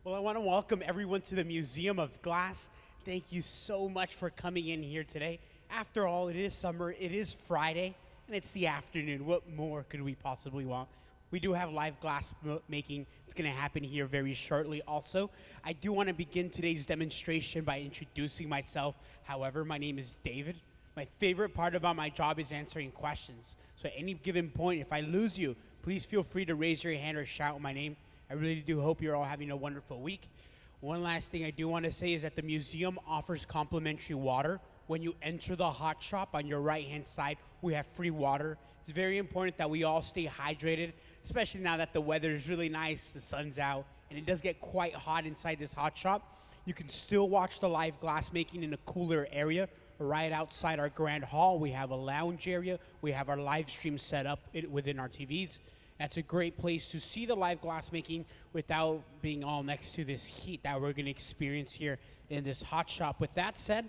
Well, I want to welcome everyone to the Museum of Glass. Thank you so much for coming in here today. After all, it is summer, it is Friday, and it's the afternoon. What more could we possibly want? We do have live glass making. It's going to happen here very shortly also. I do want to begin today's demonstration by introducing myself. However, my name is David. My favorite part about my job is answering questions. So at any given point, if I lose you, please feel free to raise your hand or shout my name. I really do hope you're all having a wonderful week. One last thing I do want to say is that the museum offers complimentary water. When you enter the hot shop on your right-hand side, we have free water. It's very important that we all stay hydrated, especially now that the weather is really nice, the sun's out, and it does get quite hot inside this hot shop. You can still watch the live glass making in a cooler area. Right outside our grand hall, we have a lounge area. We have our live stream set up within our TVs. That's a great place to see the live glass making without being all next to this heat that we're going to experience here in this hot shop. With that said,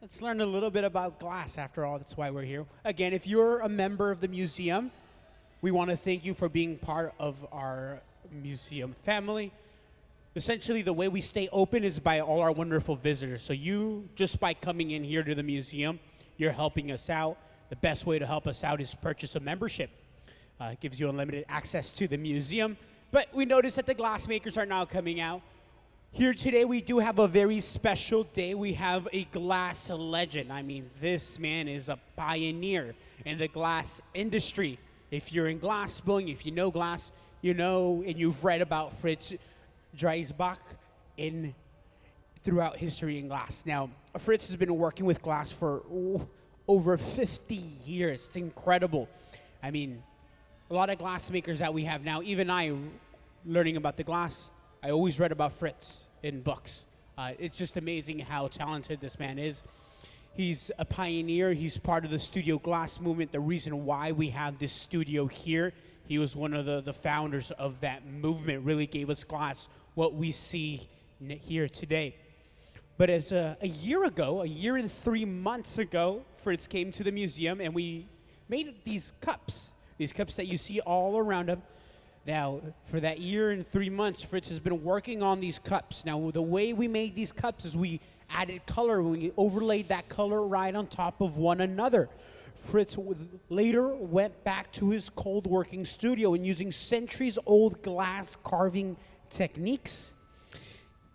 let's learn a little bit about glass. After all, that's why we're here. Again, if you're a member of the museum, we want to thank you for being part of our museum family. Essentially, the way we stay open is by all our wonderful visitors. So you, just by coming in here to the museum, you're helping us out. The best way to help us out is purchase a membership. It gives you unlimited access to the museum. But we noticed that the glassmakers are now coming out. Here today, we do have a very special day. We have a glass legend. I mean, this man is a pioneer in the glass industry. If you're in glass blowing, if you know glass, you know and you've read about Fritz Dreisbach throughout history in glass. Now, Fritz has been working with glass for over 50 years. It's incredible. I mean, a lot of glassmakers that we have now, even I, learning about the glass, I always read about Fritz in books. It's just amazing how talented this man is. He's a pioneer. He's part of the studio glass movement. The reason why we have this studio here, he was one of the founders of that movement, really gave us glass, what we see here today. But as a year and 3 months ago, Fritz came to the museum and we made these cups that you see all around him. Now, for that year and 3 months, Fritz has been working on these cups. Now, the way we made these cups is we added color. We overlaid that color right on top of one another. Fritz later went back to his cold working studio and using centuries-old glass carving techniques,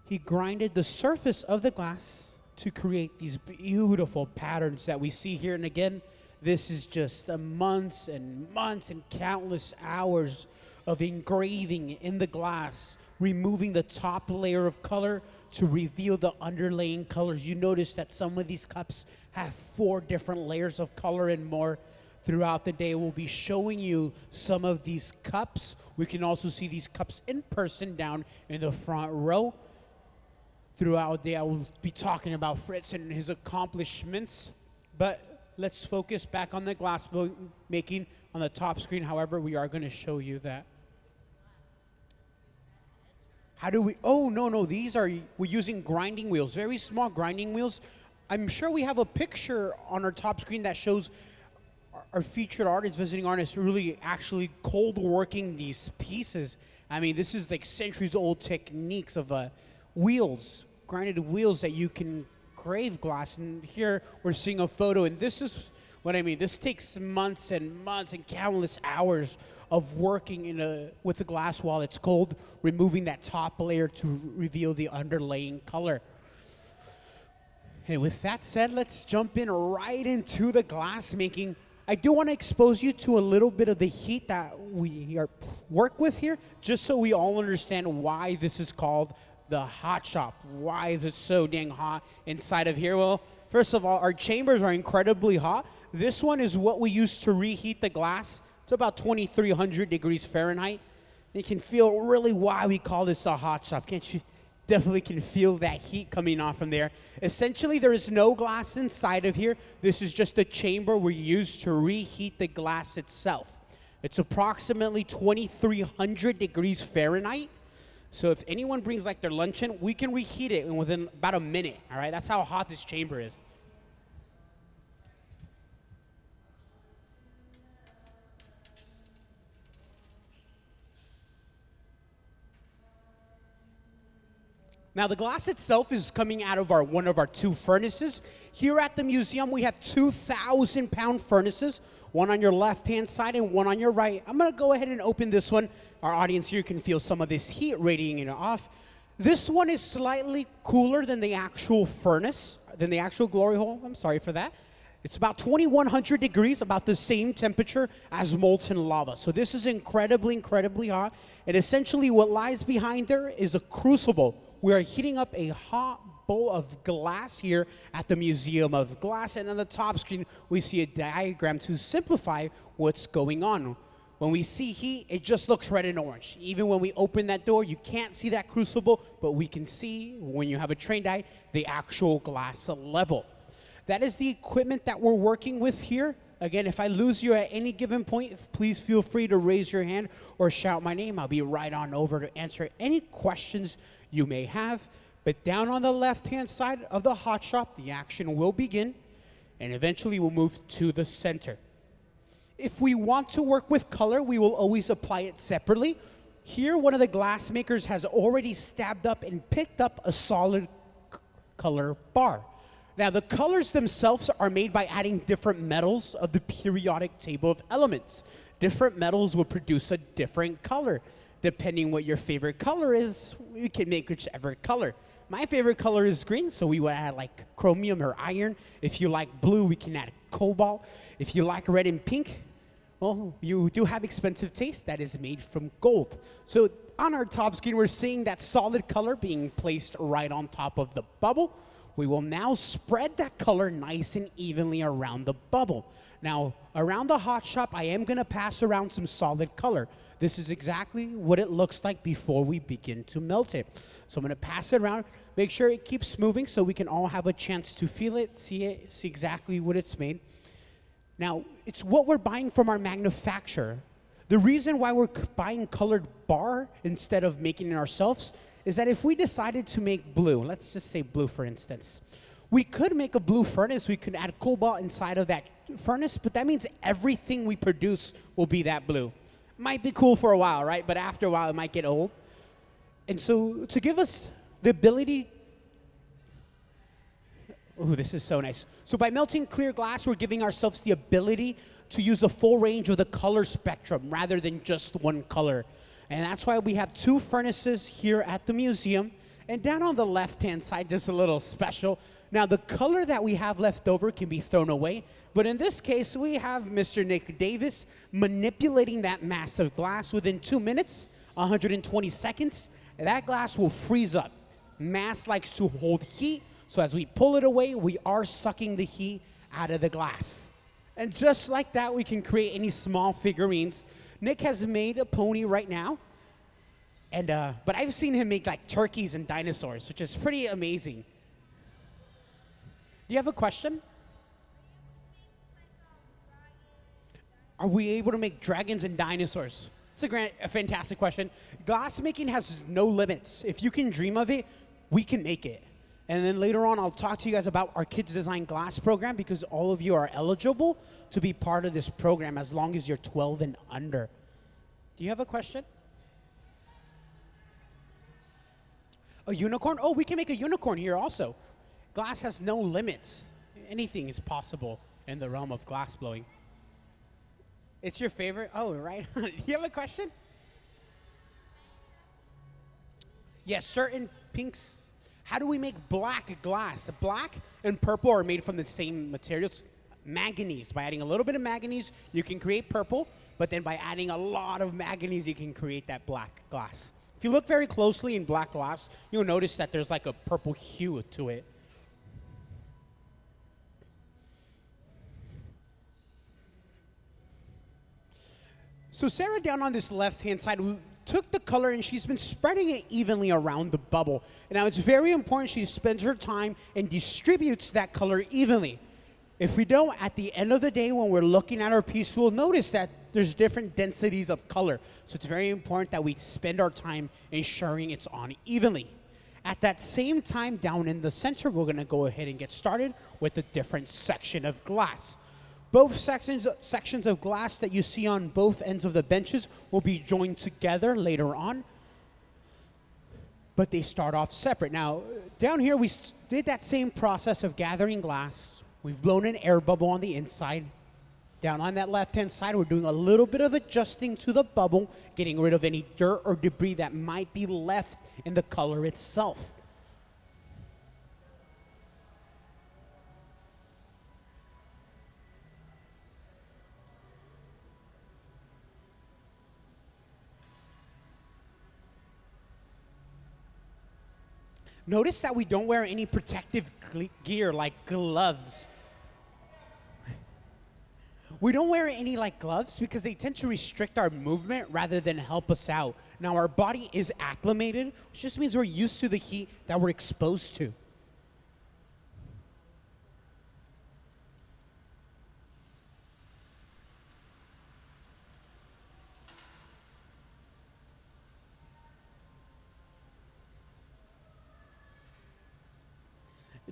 he grinded the surface of the glass to create these beautiful patterns that we see here. And again, this is just months and months and countless hours of engraving in the glass, removing the top layer of color to reveal the underlaying colors. You notice that some of these cups have 4 different layers of color and more. Throughout the day, we'll be showing you some of these cups. We can also see these cups in person down in the front row. Throughout the day, I will be talking about Fritz and his accomplishments. But let's focus back on the glass making on the top screen. However, we are going to show you that. How do we, oh, no, we're using grinding wheels, very small grinding wheels. I'm sure we have a picture on our top screen that shows our featured artists, visiting artists, really actually cold working these pieces. I mean, this is like centuries old techniques of wheels, grinded wheels that you can grave glass. And here we're seeing a photo, and this is what I mean. This takes months and months and countless hours of working with the glass while it's cold, removing that top layer to reveal the underlaying color. And with that said, let's jump in right into the glass making. I do want to expose you to a little bit of the heat that we work with here, just so we all understand why this is called the hot shop. Why is it so dang hot inside of here? Well, first of all, our chambers are incredibly hot. This one is what we use to reheat the glass. It's about 2,300 degrees Fahrenheit. You can feel really why we call this a hot shop. Can't you? Definitely can feel that heat coming off from there. Essentially, there is no glass inside of here. This is just a chamber we use to reheat the glass itself. It's approximately 2,300 degrees Fahrenheit. So if anyone brings like their lunch in, we can reheat it within about a minute, all right? That's how hot this chamber is. Now, the glass itself is coming out of one of our two furnaces. Here at the museum, we have 2,000-pound furnaces, one on your left-hand side and one on your right. I'm going to go ahead and open this one. Our audience here can feel some of this heat radiating off. This one is slightly cooler than the actual furnace, than the actual glory hole. I'm sorry for that. It's about 2,100 degrees, about the same temperature as molten lava. So this is incredibly, incredibly hot. And essentially what lies behind there is a crucible. We are heating up a hot bowl of glass here at the Museum of Glass. And on the top screen, we see a diagram to simplify what's going on. When we see heat, it just looks red and orange. Even when we open that door, you can't see that crucible, but we can see, when you have a trained eye, the actual glass level. That is the equipment that we're working with here. Again, if I lose you at any given point, please feel free to raise your hand or shout my name. I'll be right on over to answer any questions you may have. But down on the left-hand side of the hot shop, the action will begin, and eventually we'll move to the center. If we want to work with color, we will always apply it separately. Here, one of the glass makers has already stabbed up and picked up a solid color bar. Now, the colors themselves are made by adding different metals of the periodic table of elements. Different metals will produce a different color. Depending what your favorite color is, we can make whichever color. My favorite color is green, so we would add like chromium or iron. If you like blue, we can add cobalt. If you like red and pink, well, you do have expensive taste that is made from gold. So on our top screen, we're seeing that solid color being placed right on top of the bubble. We will now spread that color nice and evenly around the bubble. Now, around the hot shop, I am going to pass around some solid color. This is exactly what it looks like before we begin to melt it. So I'm going to pass it around, make sure it keeps moving so we can all have a chance to feel it, see exactly what it's made. Now, it's what we're buying from our manufacturer. The reason why we're buying colored bar instead of making it ourselves is that if we decided to make blue, let's just say blue for instance, we could make a blue furnace, we could add cobalt inside of that furnace, but that means everything we produce will be that blue. Might be cool for a while, right? But after a while, it might get old. And so to give us the ability, ooh, this is so nice. So by melting clear glass, we're giving ourselves the ability to use the full range of the color spectrum rather than just one color. And that's why we have two furnaces here at the museum. And down on the left-hand side, just a little special. Now, the color that we have left over can be thrown away. But in this case, we have Mr. Nick Davis manipulating that massive glass within 2 minutes, 120 seconds. That glass will freeze up. Mass likes to hold heat. So as we pull it away, we are sucking the heat out of the glass. And just like that, we can create any small figurines. Nick has made a pony right now, and but I've seen him make like turkeys and dinosaurs, which is pretty amazing. Do you have a question? Are we able to make dragons and dinosaurs? It's a fantastic question. Glass making has no limits. If you can dream of it, we can make it. And then later on, I'll talk to you guys about our Kids Design Glass program because all of you are eligible to be part of this program as long as you're 12 and under. Do you have a question? A unicorn? Oh, we can make a unicorn here also. Glass has no limits. Anything is possible in the realm of glass blowing. It's your favorite? Oh, right. Do you have a question? Yes, certain pinks. How do we make black glass? Black and purple are made from the same materials. Manganese. By adding a little bit of manganese, you can create purple, but then by adding a lot of manganese, you can create that black glass. If you look very closely in black glass, you'll notice that there's like a purple hue to it. So Sarah down on this left-hand side took the color and she's been spreading it evenly around the bubble. And now it's very important she spends her time and distributes that color evenly. If we don't, at the end of the day, when we're looking at our piece, we'll notice that there's different densities of color. So it's very important that we spend our time ensuring it's on evenly. At that same time, down in the center, we're going to go ahead and get started with a different section of glass. Both sections of glass that you see on both ends of the benches will be joined together later on. but they start off separate. Now, down here, we did that same process of gathering glass. We've blown an air bubble on the inside. Down on that left-hand side, we're doing a little bit of adjusting to the bubble, getting rid of any dirt or debris that might be left in the color itself. Notice that we don't wear any protective gear like gloves. We don't wear any like gloves because they tend to restrict our movement rather than help us out. Now our body is acclimated, which just means we're used to the heat that we're exposed to.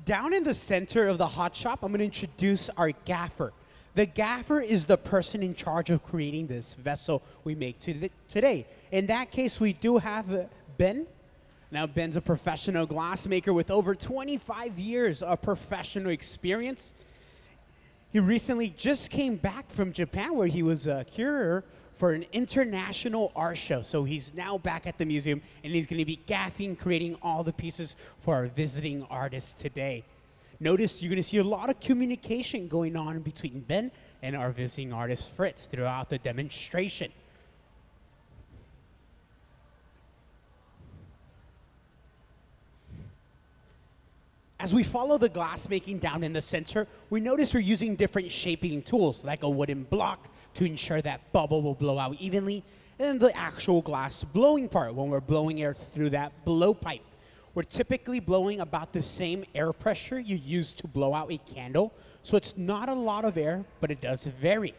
Down in the center of the hot shop, I'm going to introduce our gaffer. The gaffer is the person in charge of creating this vessel we make today. In that case, we do have Ben. Now, Ben's a professional glassmaker with over 25 years of professional experience. He recently just came back from Japan, where he was a curator for an international art show. So he's now back at the museum, and he's going to be gaffing, creating all the pieces for our visiting artists today. Notice you're going to see a lot of communication going on between Ben and our visiting artist, Fritz, throughout the demonstration. As we follow the glass making down in the center, we notice we're using different shaping tools, like a wooden block to ensure that bubble will blow out evenly, and then the actual glass blowing part, when we're blowing air through that blowpipe. We're typically blowing about the same air pressure you use to blow out a candle, so it's not a lot of air, but it does vary.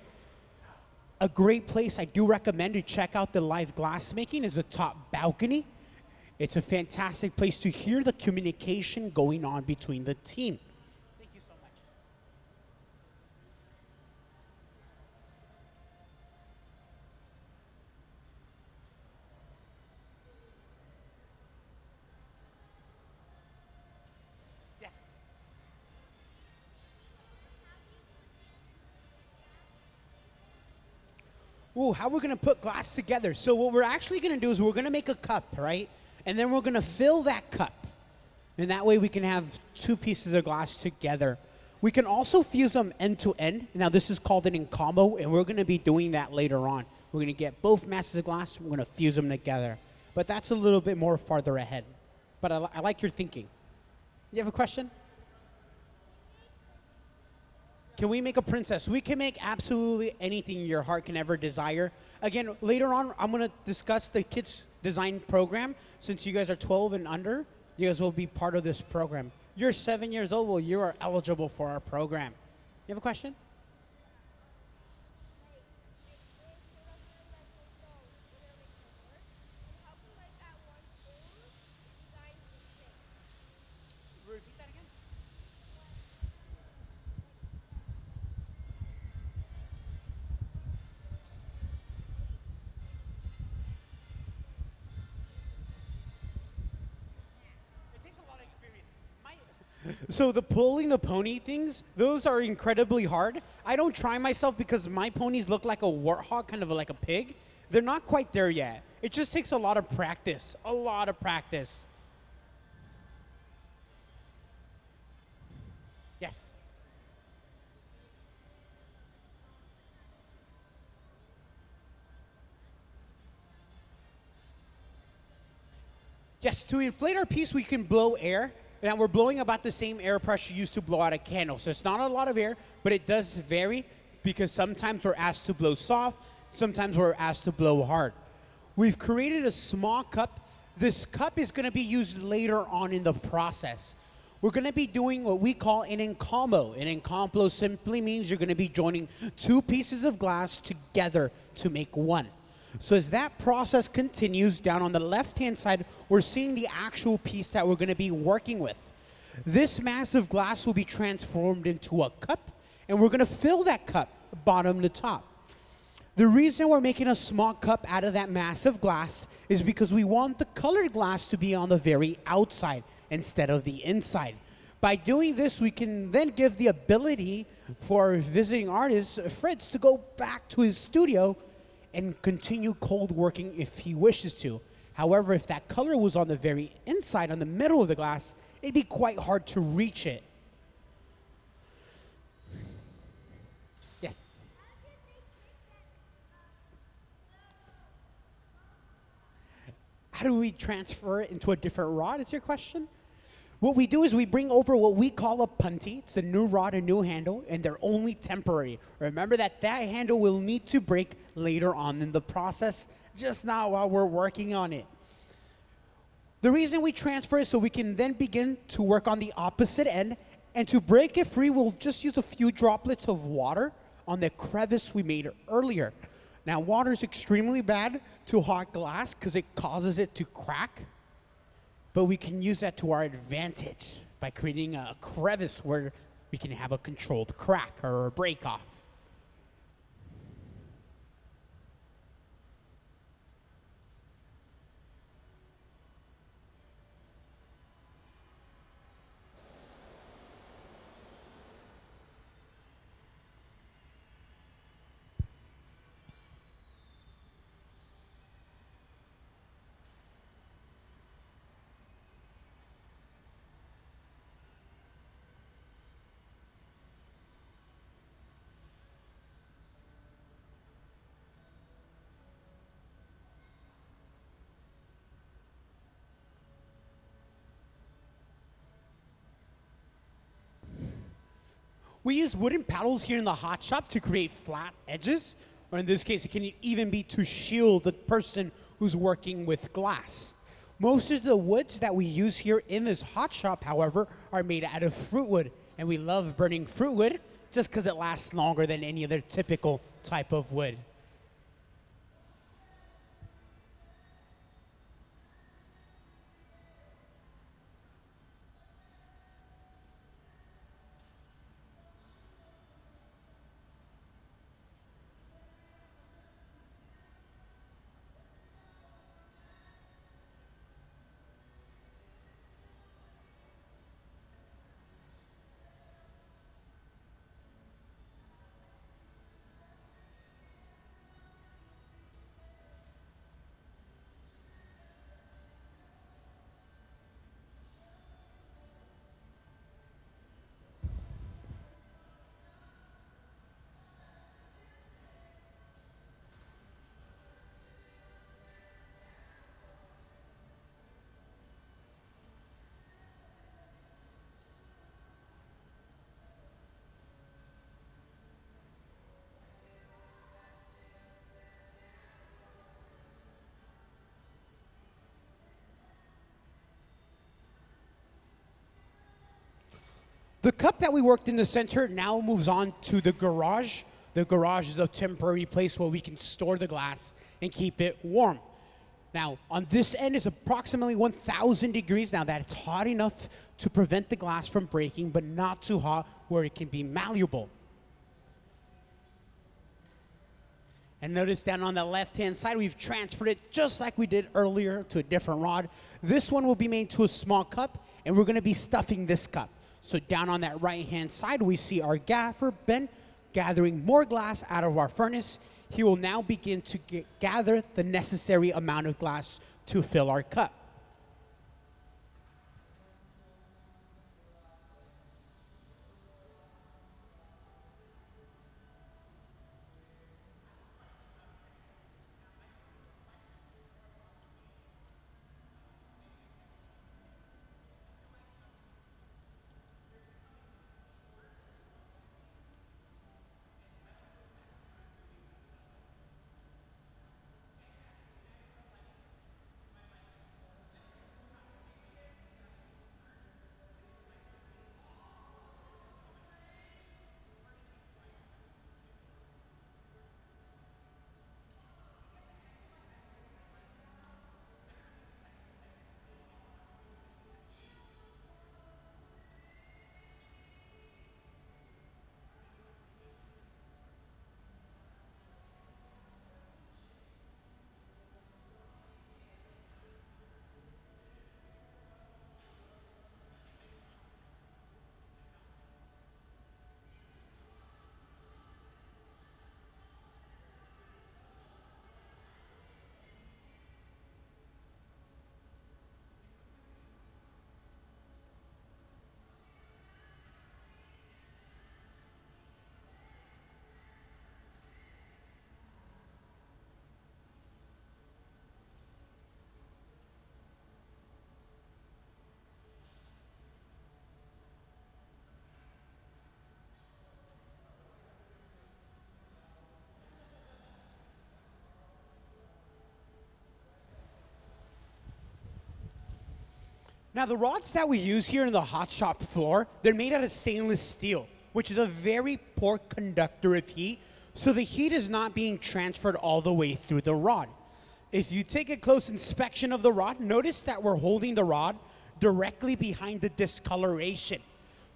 A great place I do recommend to check out the live glass making is the top balcony. It's a fantastic place to hear the communication going on between the team. Thank you so much. Yes. Ooh, how we're gonna put glass together. So what we're actually gonna do is we're gonna make a cup, right? And then we're going to fill that cup. And that way we can have two pieces of glass together. We can also fuse them end to end. Now this is called an combo, and we're going to be doing that later on. We're going to get both masses of glass, we're going to fuse them together. But that's a little bit more farther ahead. But I like your thinking. You have a question? Can we make a princess? We can make absolutely anything your heart can ever desire. Again, later on, I'm going to discuss the kids' design program. Since you guys are 12 and under, you guys will be part of this program. You're 7 years old, well, you are eligible for our program. You have a question? Repeat that again? So the pulling the pony things, those are incredibly hard. I don't try myself because my ponies look like a warthog, kind of like a pig. They're not quite there yet. It just takes a lot of practice, a lot of practice. Yes. Yes, to inflate our piece, we can blow air. Now we're blowing about the same air pressure used to blow out a candle. So it's not a lot of air, but it does vary because sometimes we're asked to blow soft, sometimes we're asked to blow hard. We've created a small cup. This cup is going to be used later on in the process. We're going to be doing what we call an encombo. An encombo simply means you're going to be joining two pieces of glass together to make one. So as that process continues, down on the left-hand side, we're seeing the actual piece that we're going to be working with. This massive glass will be transformed into a cup, and we're going to fill that cup bottom to top. The reason we're making a small cup out of that massive glass is because we want the colored glass to be on the very outside instead of the inside. By doing this, we can then give the ability for our visiting artist, Fritz, to go back to his studio and continue cold working if he wishes to. However, if that color was on the very inside, on the middle of the glass, it'd be quite hard to reach it. Yes? How do we transfer it into a different rod, is your question? What we do is we bring over what we call a punty. It's a new rod, a new handle, and they're only temporary. Remember that handle will need to break later on in the process, just not while we're working on it. The reason we transfer is so we can then begin to work on the opposite end, and to break it free, we'll just use a few droplets of water on the crevice we made earlier. Now, water is extremely bad to hot glass because it causes it to crack. But we can use that to our advantage by creating a crevice where we can have a controlled crack or a break off. We use wooden paddles here in the hot shop to create flat edges, or in this case, it can even be to shield the person who's working with glass. Most of the woods that we use here in this hot shop, however, are made out of fruit wood, and we love burning fruit wood just because it lasts longer than any other typical type of wood. The cup that we worked in the center now moves on to the garage. The garage is a temporary place where we can store the glass and keep it warm. Now, on this end is approximately 1,000 degrees. Now, that's hot enough to prevent the glass from breaking, but not too hot where it can be malleable. And notice down on the left-hand side, we've transferred it just like we did earlier to a different rod. This one will be made to a small cup, and we're going to be stuffing this cup. So down on that right-hand side, we see our gaffer, Ben, gathering more glass out of our furnace. He will now begin to gather the necessary amount of glass to fill our cup. Now, the rods that we use here in the hot shop floor, they're made out of stainless steel, which is a very poor conductor of heat, so the heat is not being transferred all the way through the rod. If you take a close inspection of the rod, notice that we're holding the rod directly behind the discoloration.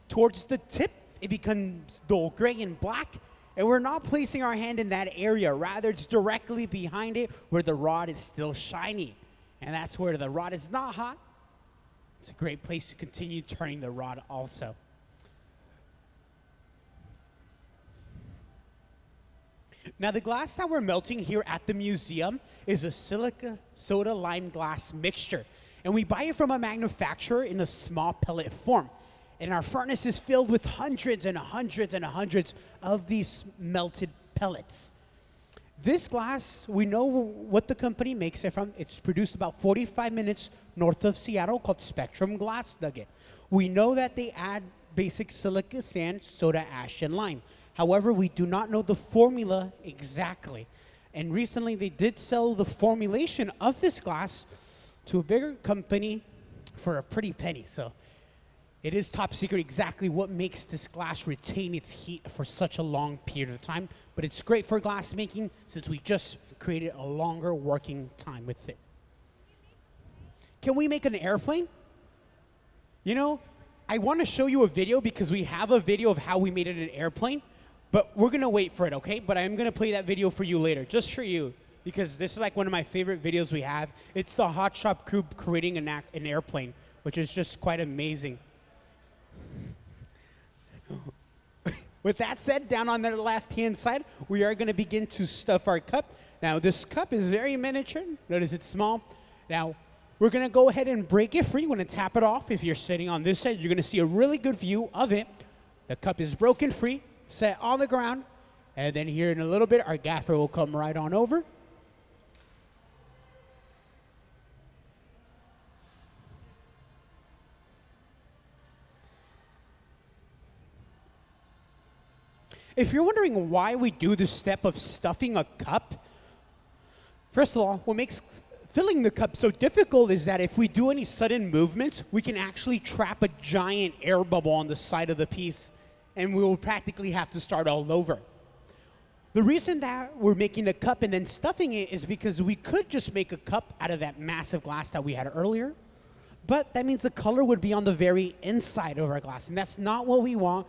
Towards the tip, it becomes dull gray and black, and we're not placing our hand in that area. Rather, it's directly behind it where the rod is still shiny. And that's where the rod is not hot. It's a great place to continue turning the rod also. Now, the glass that we're melting here at the museum is a silica soda lime glass mixture. And we buy it from a manufacturer in a small pellet form. And our furnace is filled with hundreds and hundreds and hundreds of these melted pellets. This glass, we know what the company makes it from. It's produced about 45 minutes north of Seattle, called Spectrum Glass Nugget. We know that they add basic silica sand, soda ash, and lime. However, we do not know the formula exactly. And recently they did sell the formulation of this glass to a bigger company for a pretty penny. So it is top secret exactly what makes this glass retain its heat for such a long period of time. But it's great for glass making since we just created a longer working time with it. Can we make an airplane? You know, I want to show you a video because we have a video of how we made it an airplane, but we're going to wait for it, okay? But I'm going to play that video for you later, just for you, because this is like one of my favorite videos we have. It's the Hot Shop crew creating an airplane, which is just quite amazing. With that said, down on the left-hand side, we are going to begin to stuff our cup. Now, this cup is very miniature. Notice it's small. Now, we're going to go ahead and break it free. We're going to tap it off. If you're sitting on this side, you're going to see a really good view of it. The cup is broken free, set on the ground, and then here in a little bit, our gaffer will come right on over. If you're wondering why we do this step of stuffing a cup, first of all, what makes filling the cup so difficult is that if we do any sudden movements, we can actually trap a giant air bubble on the side of the piece, and we will practically have to start all over. The reason that we're making a cup and then stuffing it is because we could just make a cup out of that massive glass that we had earlier, but that means the color would be on the very inside of our glass, and that's not what we want.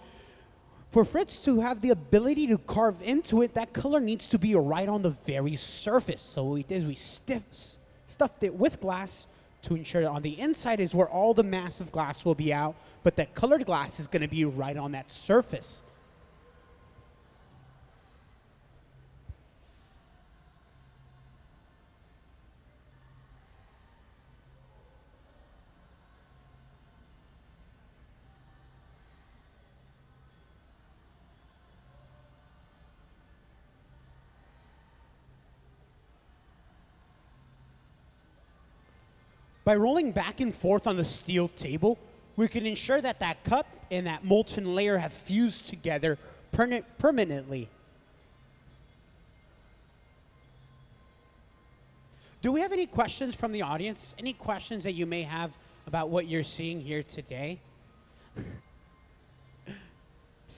For Fritz to have the ability to carve into it, that color needs to be right on the very surface. So what we did is we stuffed it with glass to ensure that on the inside is where all the massive glass will be out, but that colored glass is going to be right on that surface. By rolling back and forth on the steel table, we can ensure that that cup and that molten layer have fused together permanently. Do we have any questions from the audience? Any questions that you may have about what you're seeing here today?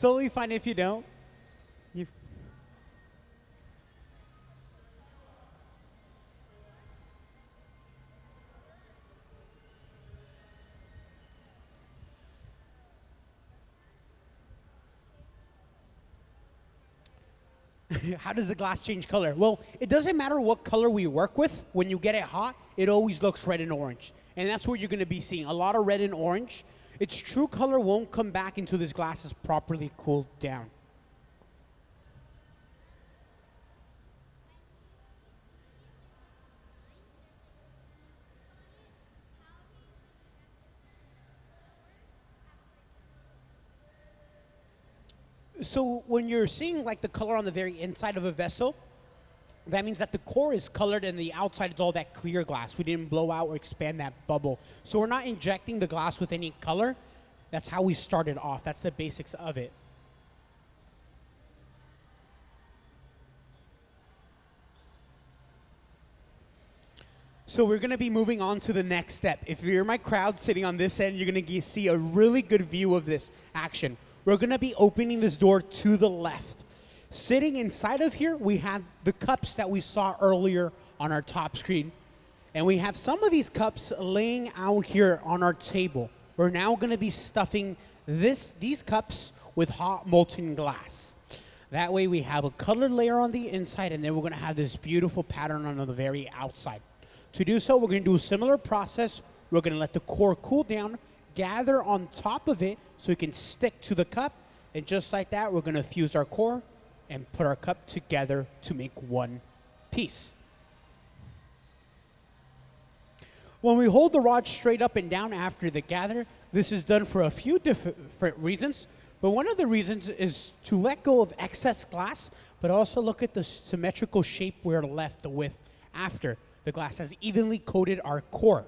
Totally fine if you don't. How does the glass change color? Well, it doesn't matter what color we work with. When you get it hot, it always looks red and orange. And that's what you're going to be seeing, a lot of red and orange. Its true color won't come back until this glass is properly cooled down. So when you're seeing like the color on the very inside of a vessel, that means that the core is colored and the outside is all that clear glass. We didn't blow out or expand that bubble. So we're not injecting the glass with any color. That's how we started off. That's the basics of it. So we're gonna be moving on to the next step. If you're my crowd sitting on this end, you're gonna see a really good view of this action. We're gonna be opening this door to the left. Sitting inside of here, we have the cups that we saw earlier on our top screen. And we have some of these cups laying out here on our table. We're now gonna be stuffing these cups with hot molten glass. That way we have a colored layer on the inside, and then we're gonna have this beautiful pattern on the very outside. To do so, we're gonna do a similar process. We're gonna let the core cool down, gather on top of it so it can stick to the cup, and just like that, we're gonna fuse our core and put our cup together to make one piece. When we hold the rod straight up and down after the gather, this is done for a few different reasons, but one of the reasons is to let go of excess glass, but also look at the symmetrical shape we're left with after the glass has evenly coated our core.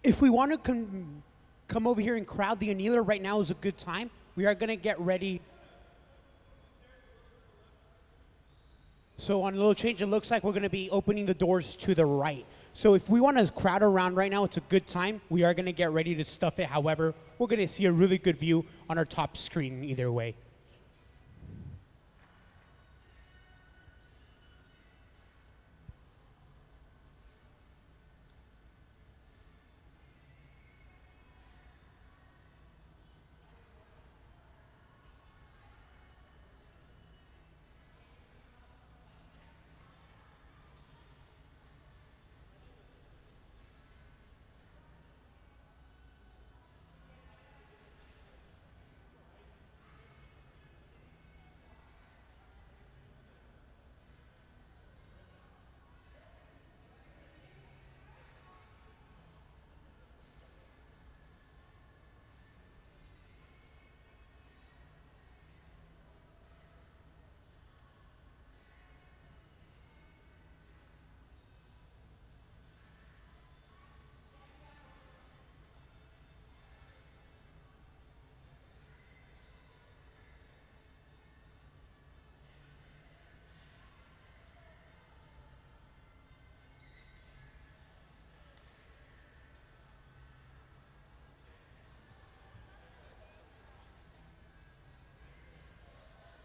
If we want to come over here and crowd the annealer, right now is a good time. We are going to get ready. So on a little change, it looks like we're going to be opening the doors to the right. So if we want to crowd around right now, it's a good time. We are going to get ready to stuff it. However, we're going to see a really good view on our top screen either way.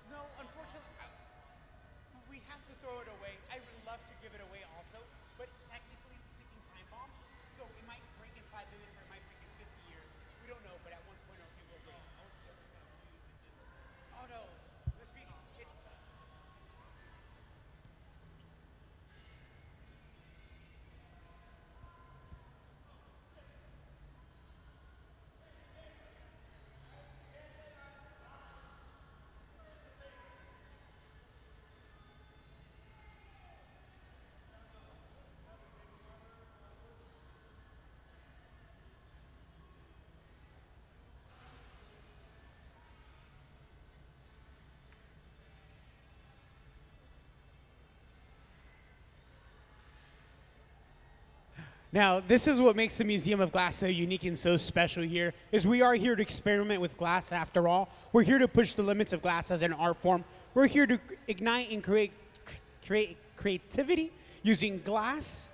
No, unfortunately, we have to throw it away. I would love to give it away also, but technically it's a ticking time bomb, so it might break in 5 minutes or it might break in 50 years. We don't know, but at one point or it will break. Oh no, this piece, it's Now, this is what makes the Museum of Glass so unique and so special here, is we are here to experiment with glass after all. We're here to push the limits of glass as an art form. We're here to ignite and create creativity using glass.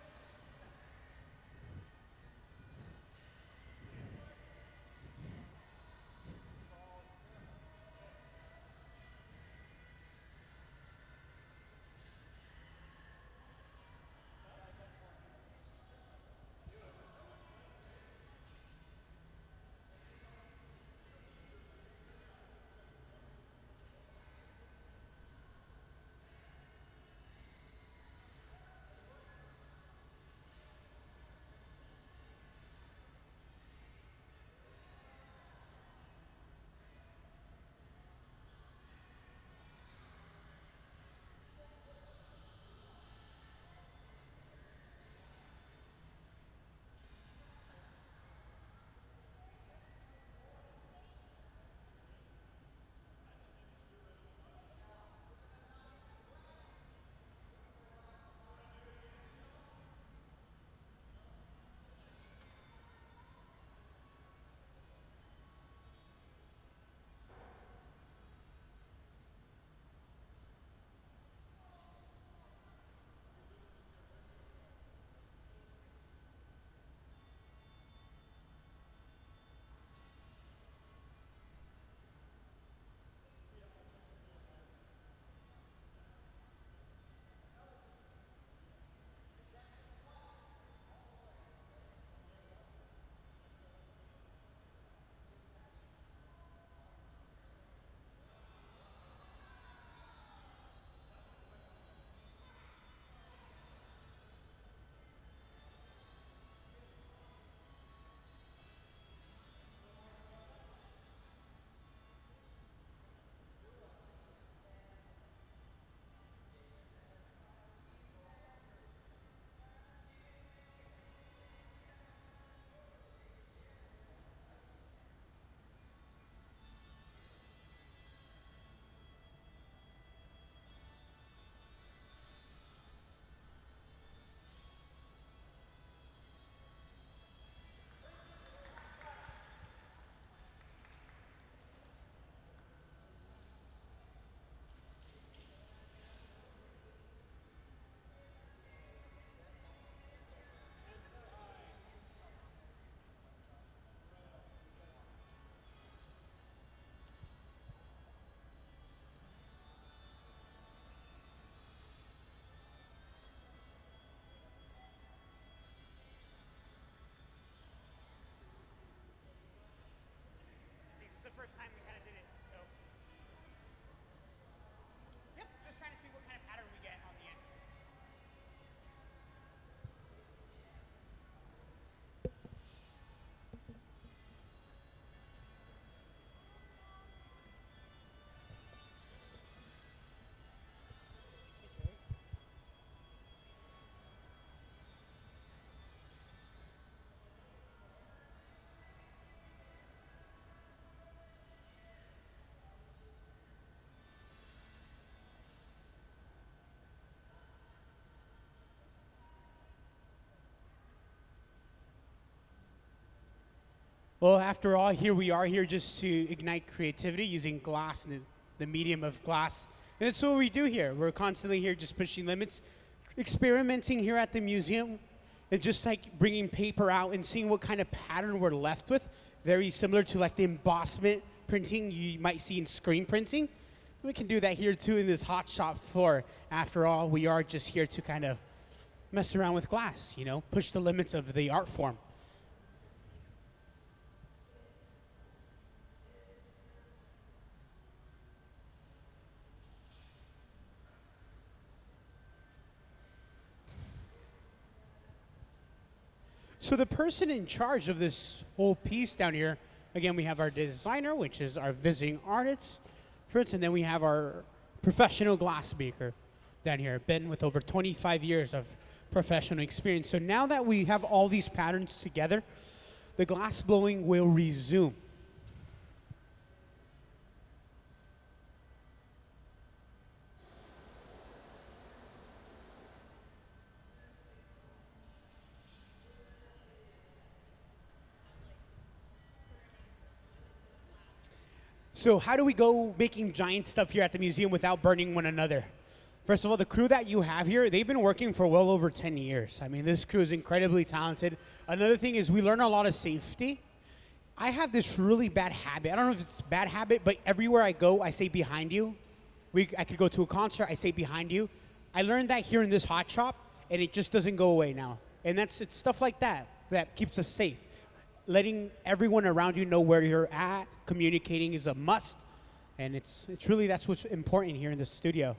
Well, after all, here we are here just to ignite creativity using glass and the medium of glass. And that's what we do here. We're constantly here just pushing limits, experimenting here at the museum, and just like bringing paper out and seeing what kind of pattern we're left with. Very similar to like the embossment printing you might see in screen printing. We can do that here too in this hot shop floor. After all, we are just here to kind of mess around with glass, you know, push the limits of the art form. So the person in charge of this whole piece down here, again, we have our designer, which is our visiting artist, Fritz, and then we have our professional glass maker down here, Ben with over 25 years of professional experience. So now that we have all these patterns together, the glass blowing will resume. So how do we go making giant stuff here at the museum without burning one another? First of all, the crew that you have here, they've been working for well over 10 years. I mean, this crew is incredibly talented. Another thing is we learn a lot of safety. I have this really bad habit. I don't know if it's a bad habit, but everywhere I go, I say behind you. I could go to a concert, I say behind you. I learned that here in this hot shop, and it just doesn't go away now. And it's stuff like that that keeps us safe. Letting everyone around you know where you're at, communicating is a must. And it's really, that's what's important here in the studio.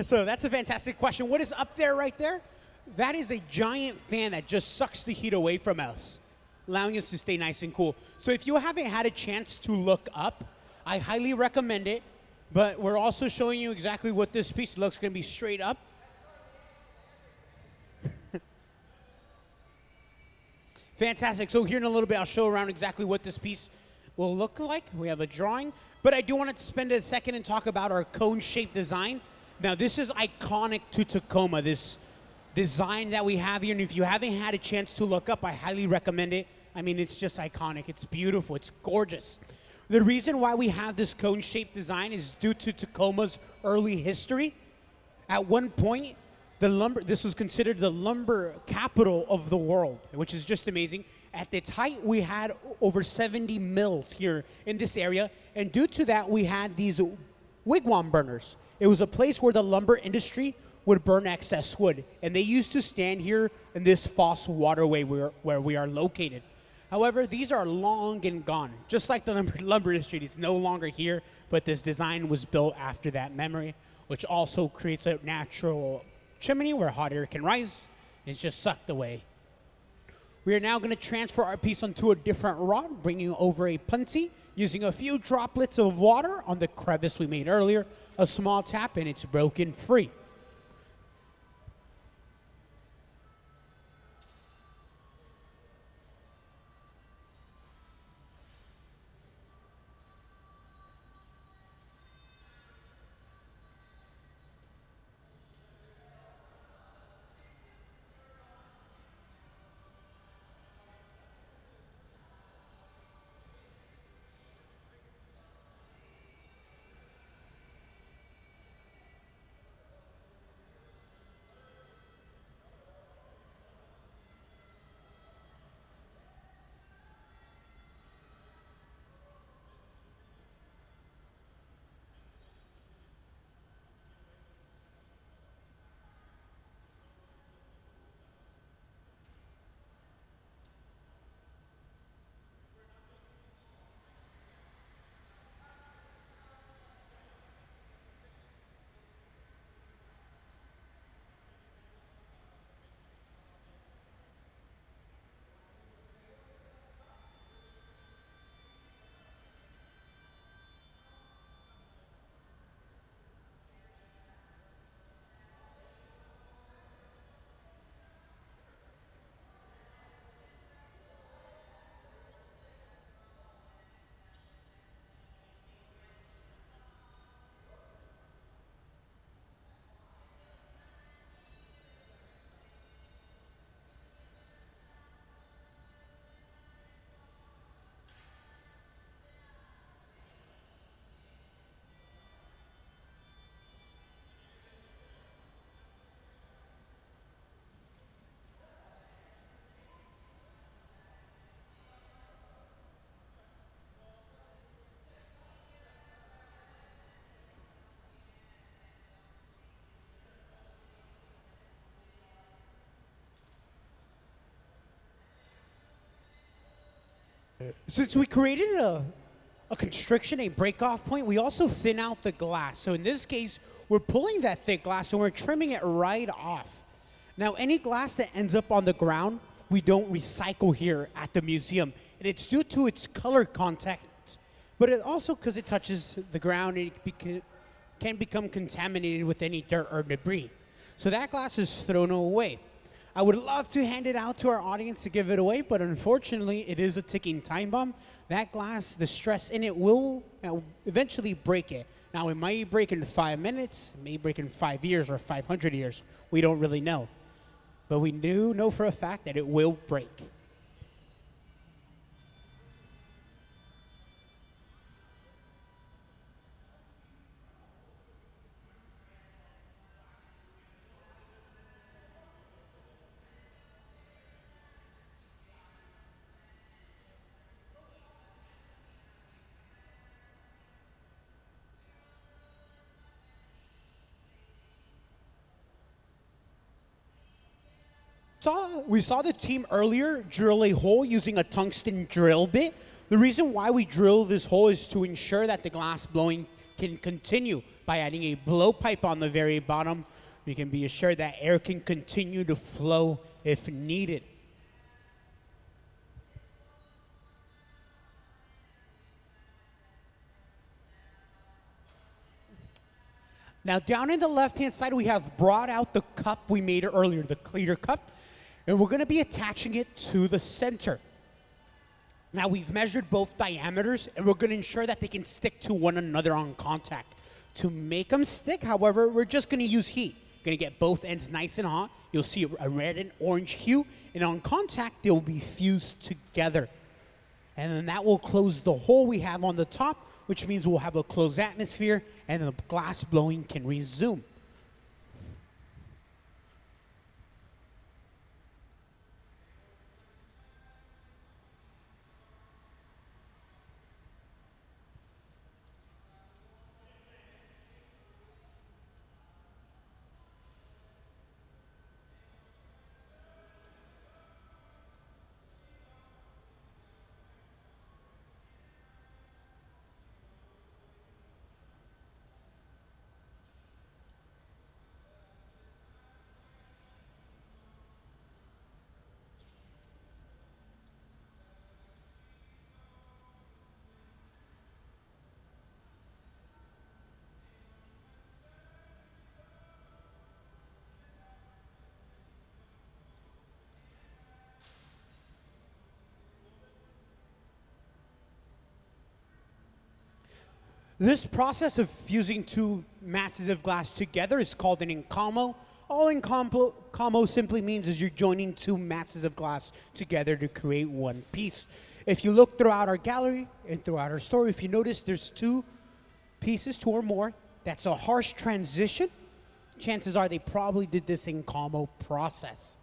So that's a fantastic question. What is up there right there? That is a giant fan that just sucks the heat away from us, allowing us to stay nice and cool. So if you haven't had a chance to look up, I highly recommend it. But we're also showing you exactly what this piece looks going to be straight up. Fantastic. So here in a little bit, I'll show around exactly what this piece will look like. We have a drawing. But I do want to spend a second and talk about our cone-shaped design. Now, this is iconic to Tacoma, this design that we have here. And if you haven't had a chance to look up, I highly recommend it. I mean, it's just iconic. It's beautiful. It's gorgeous. The reason why we have this cone-shaped design is due to Tacoma's early history. At one point, this was considered the lumber capital of the world, which is just amazing. At its height, we had over 70 mills here in this area. And due to that, we had these wigwam burners. It was a place where the lumber industry would burn excess wood. And they used to stand here in this Foss waterway where we are located. However, these are long and gone. Just like the lumber industry, it's no longer here, but this design was built after that memory, which also creates a natural chimney where hot air can rise. It's just sucked away. We are now going to transfer our piece onto a different rod, bringing over a punty, using a few droplets of water on the crevice we made earlier, a small tap, and it's broken free. Since we created a constriction, a break-off point, we also thin out the glass. So in this case, we're pulling that thick glass and we're trimming it right off. Now, any glass that ends up on the ground, we don't recycle here at the museum. And it's due to its color content, but it also because it touches the ground, it can become contaminated with any dirt or debris. So that glass is thrown away. I would love to hand it out to our audience to give it away, but unfortunately, it is a ticking time bomb. That glass, the stress in it will eventually break it. Now, it might break in 5 minutes, it may break in 5 years or 500 years. We don't really know. But we do know for a fact that it will break. We saw the team earlier drill a hole using a tungsten drill bit. The reason why we drill this hole is to ensure that the glass blowing can continue by adding a blowpipe on the very bottom. We can be assured that air can continue to flow if needed. Now down in the left-hand side, we have brought out the cup we made earlier, the clear cup, and we're gonna be attaching it to the center. Now we've measured both diameters, and we're gonna ensure that they can stick to one another on contact. To make them stick, however, we're just gonna use heat. Gonna get both ends nice and hot. You'll see a red and orange hue, and on contact, they'll be fused together. And then that will close the hole we have on the top, which means we'll have a closed atmosphere and the glass blowing can resume. This process of fusing two masses of glass together is called an encamo. All encamo simply means is you're joining two masses of glass together to create one piece. If you look throughout our gallery and throughout our store, if you notice there's two pieces, two or more, that's a harsh transition. Chances are they probably did this encamo process.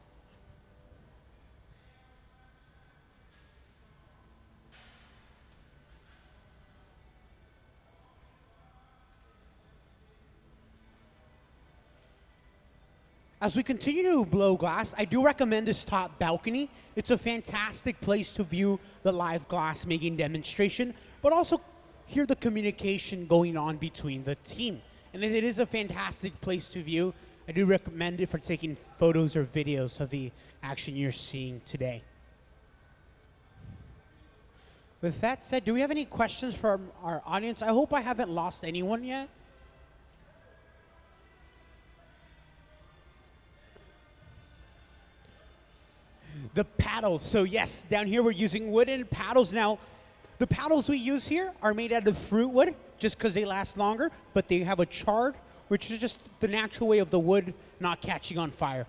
As we continue to blow glass, I do recommend this top balcony. It's a fantastic place to view the live glass making demonstration, but also hear the communication going on between the team. And it is a fantastic place to view. I do recommend it for taking photos or videos of the action you're seeing today. With that said, do we have any questions from our audience? I hope I haven't lost anyone yet. The paddles. So yes, down here we're using wooden paddles. Now, the paddles we use here are made out of fruit wood just because they last longer, but they have a chard, which is just the natural way of the wood not catching on fire.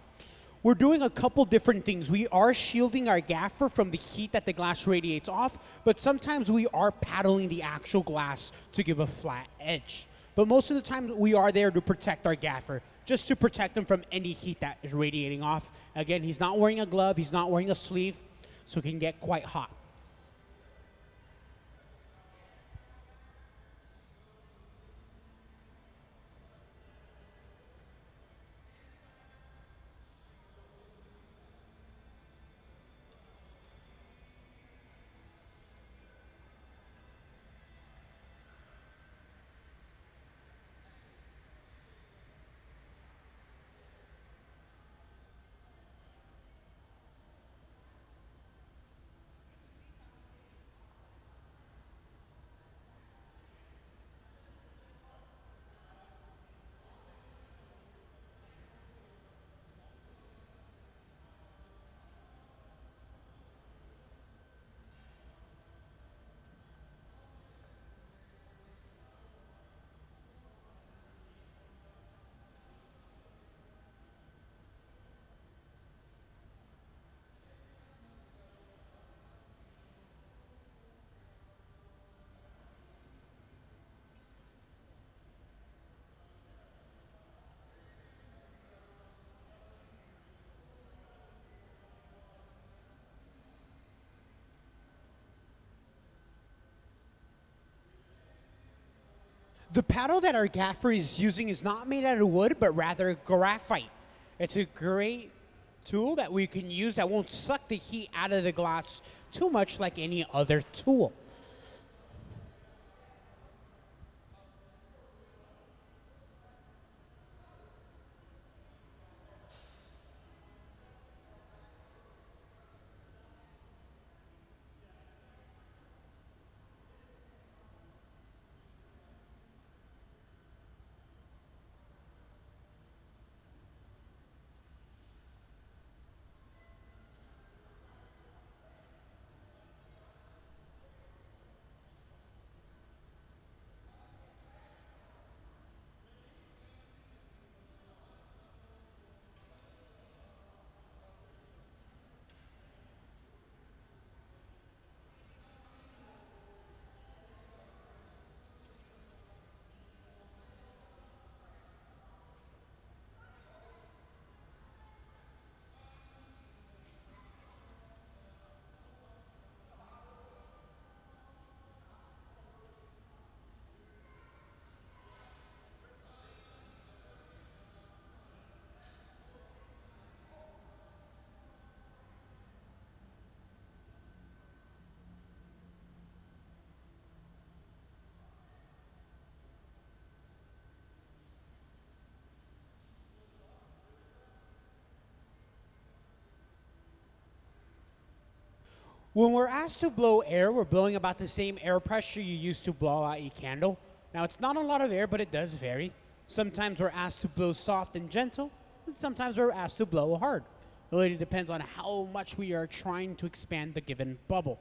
We're doing a couple different things. We are shielding our gaffer from the heat that the glass radiates off, but sometimes we are paddling the actual glass to give a flat edge. But most of the time we are there to protect our gaffer, just to protect him from any heat that is radiating off. Again, he's not wearing a glove, he's not wearing a sleeve, so it can get quite hot. The paddle that our gaffer is using is not made out of wood, but rather graphite. It's a great tool that we can use that won't suck the heat out of the glass too much like any other tool. When we're asked to blow air, we're blowing about the same air pressure you use to blow out a candle. Now, it's not a lot of air, but it does vary. Sometimes we're asked to blow soft and gentle, and sometimes we're asked to blow hard. It really depends on how much we are trying to expand the given bubble.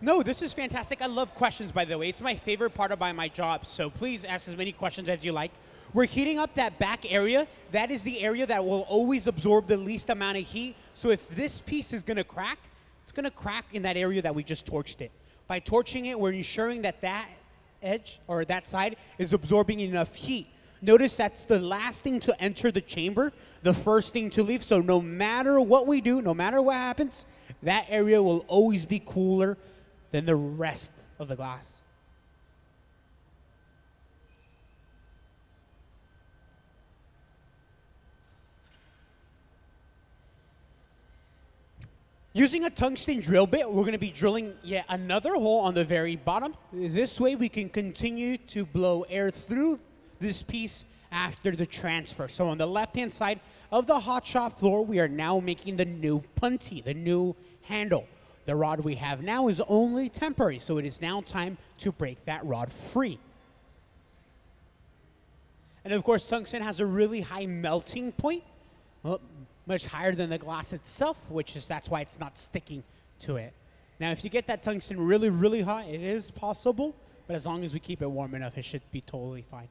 No, this is fantastic. I love questions, by the way. It's my favorite part of my job, so please ask as many questions as you like. We're heating up that back area. That is the area that will always absorb the least amount of heat. So if this piece is gonna crack, it's gonna crack in that area that we just torched it. By torching it, we're ensuring that that edge or that side is absorbing enough heat. Notice that's the last thing to enter the chamber, the first thing to leave. So no matter what we do, no matter what happens, that area will always be cooler than the rest of the glass. Using a tungsten drill bit, we're going to be drilling yet another hole on the very bottom. This way we can continue to blow air through this piece after the transfer. So on the left-hand side of the hot shot floor, we are now making the new punty, the new handle. The rod we have now is only temporary, so it is now time to break that rod free. And of course, tungsten has a really high melting point, much higher than the glass itself, that's why it's not sticking to it. Now, if you get that tungsten really, really hot, it is possible, but as long as we keep it warm enough, it should be totally fine.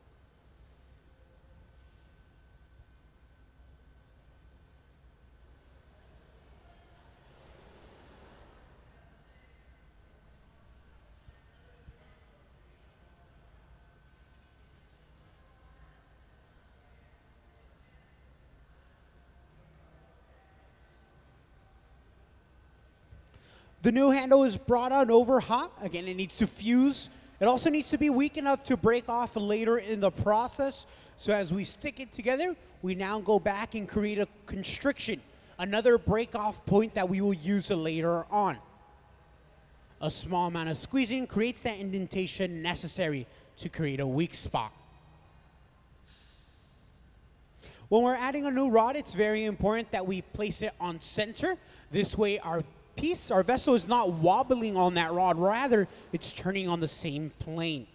The new handle is brought on over hot. Again, it needs to fuse. It also needs to be weak enough to break off later in the process. So as we stick it together, we now go back and create a constriction, another break off point that we will use later on. A small amount of squeezing creates that indentation necessary to create a weak spot. When we're adding a new rod, it's very important that we place it on center. This way our vessel is not wobbling on that rod, rather it's turning on the same plane.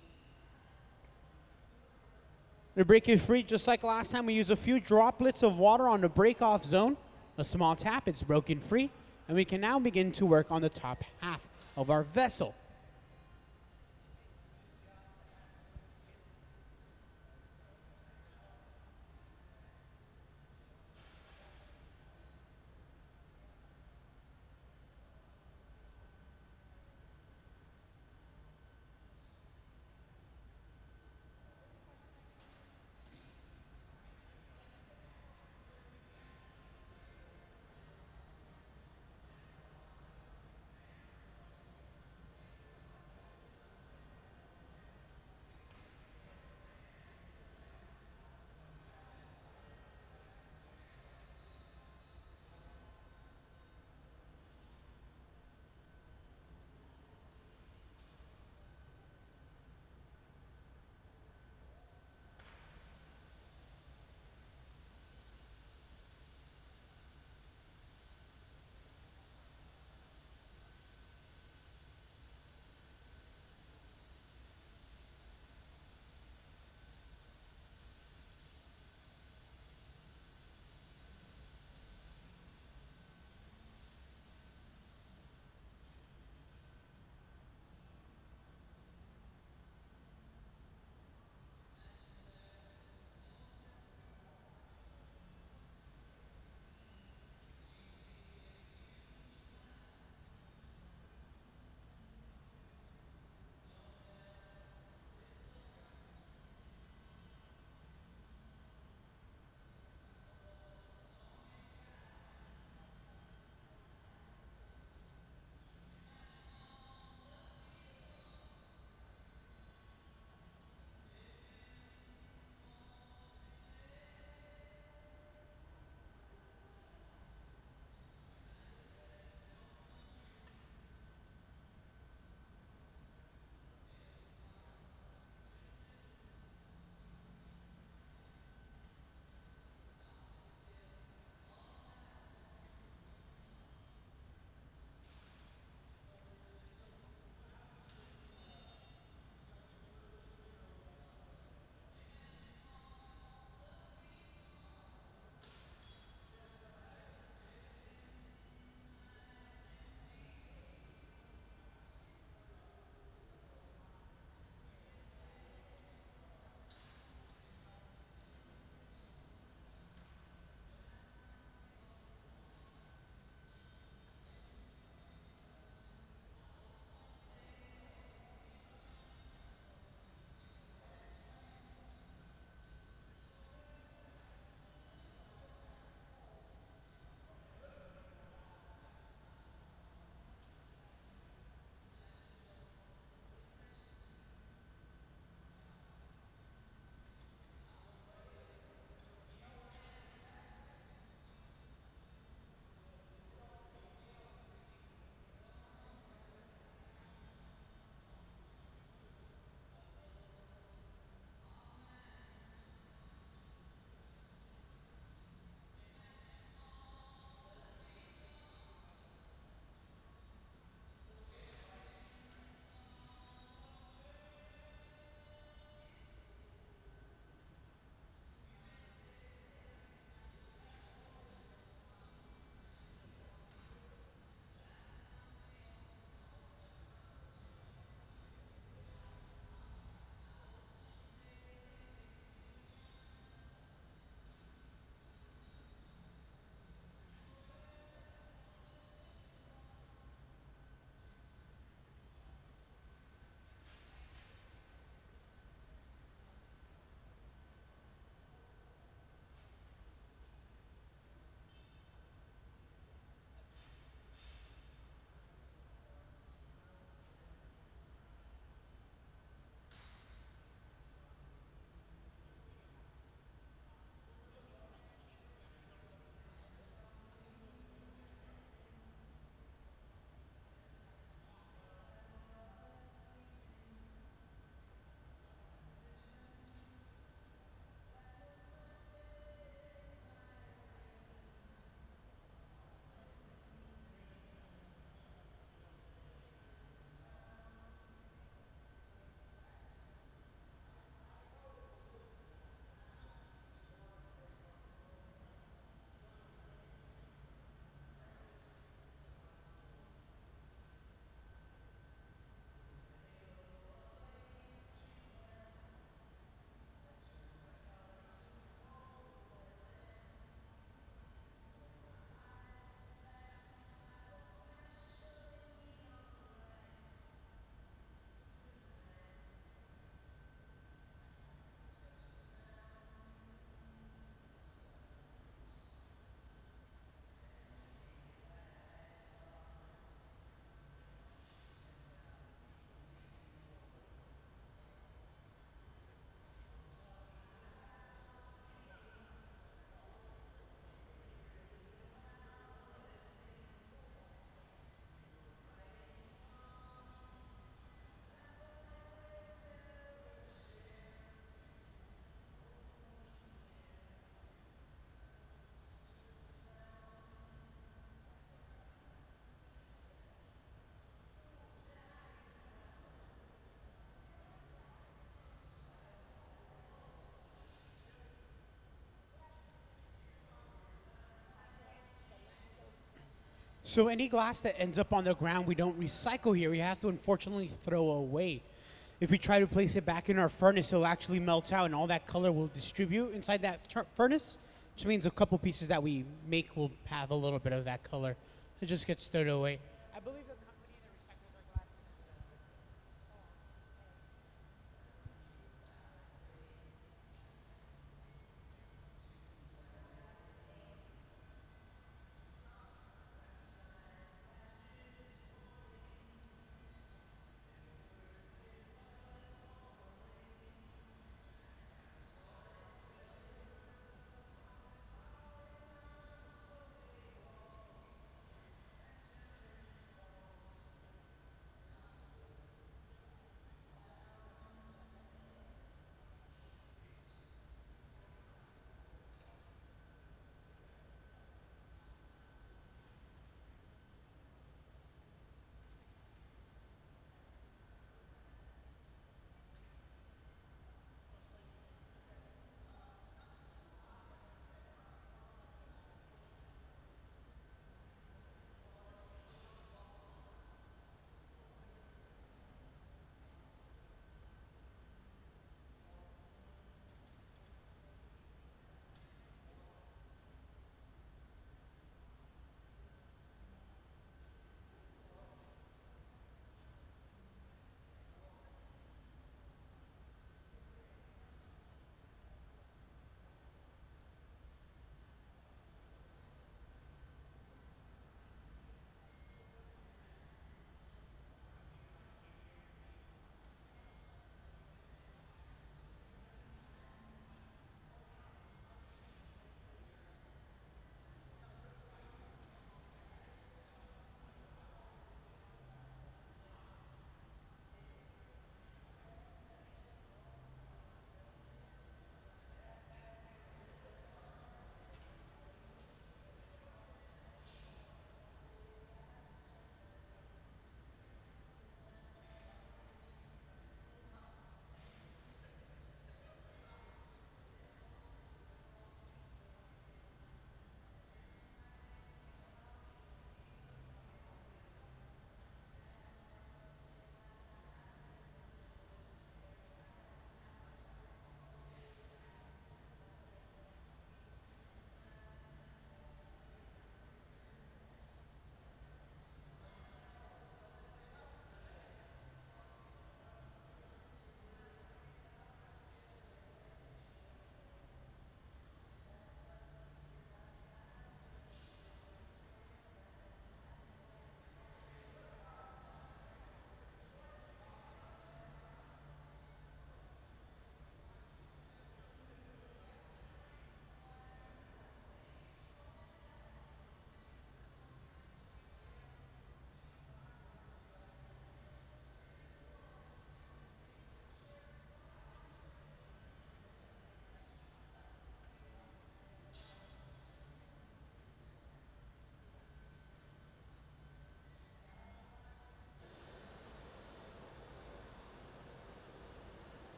To break it free, just like last time, we use a few droplets of water on the break-off zone. A small tap, it's broken free, and we can now begin to work on the top half of our vessel. So any glass that ends up on the ground, we don't recycle here. We have to unfortunately throw away. If we try to place it back in our furnace, it'll actually melt out and all that color will distribute inside that furnace, which means a couple pieces that we make will have a little bit of that color. It just gets thrown away. I believe the company that recycles our glass is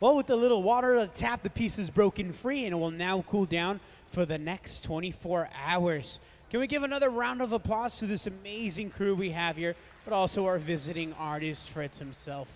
well, with a little water to tap, the piece is broken free and it will now cool down for the next 24 hours. Can we give another round of applause to this amazing crew we have here, but also our visiting artist, Fritz himself.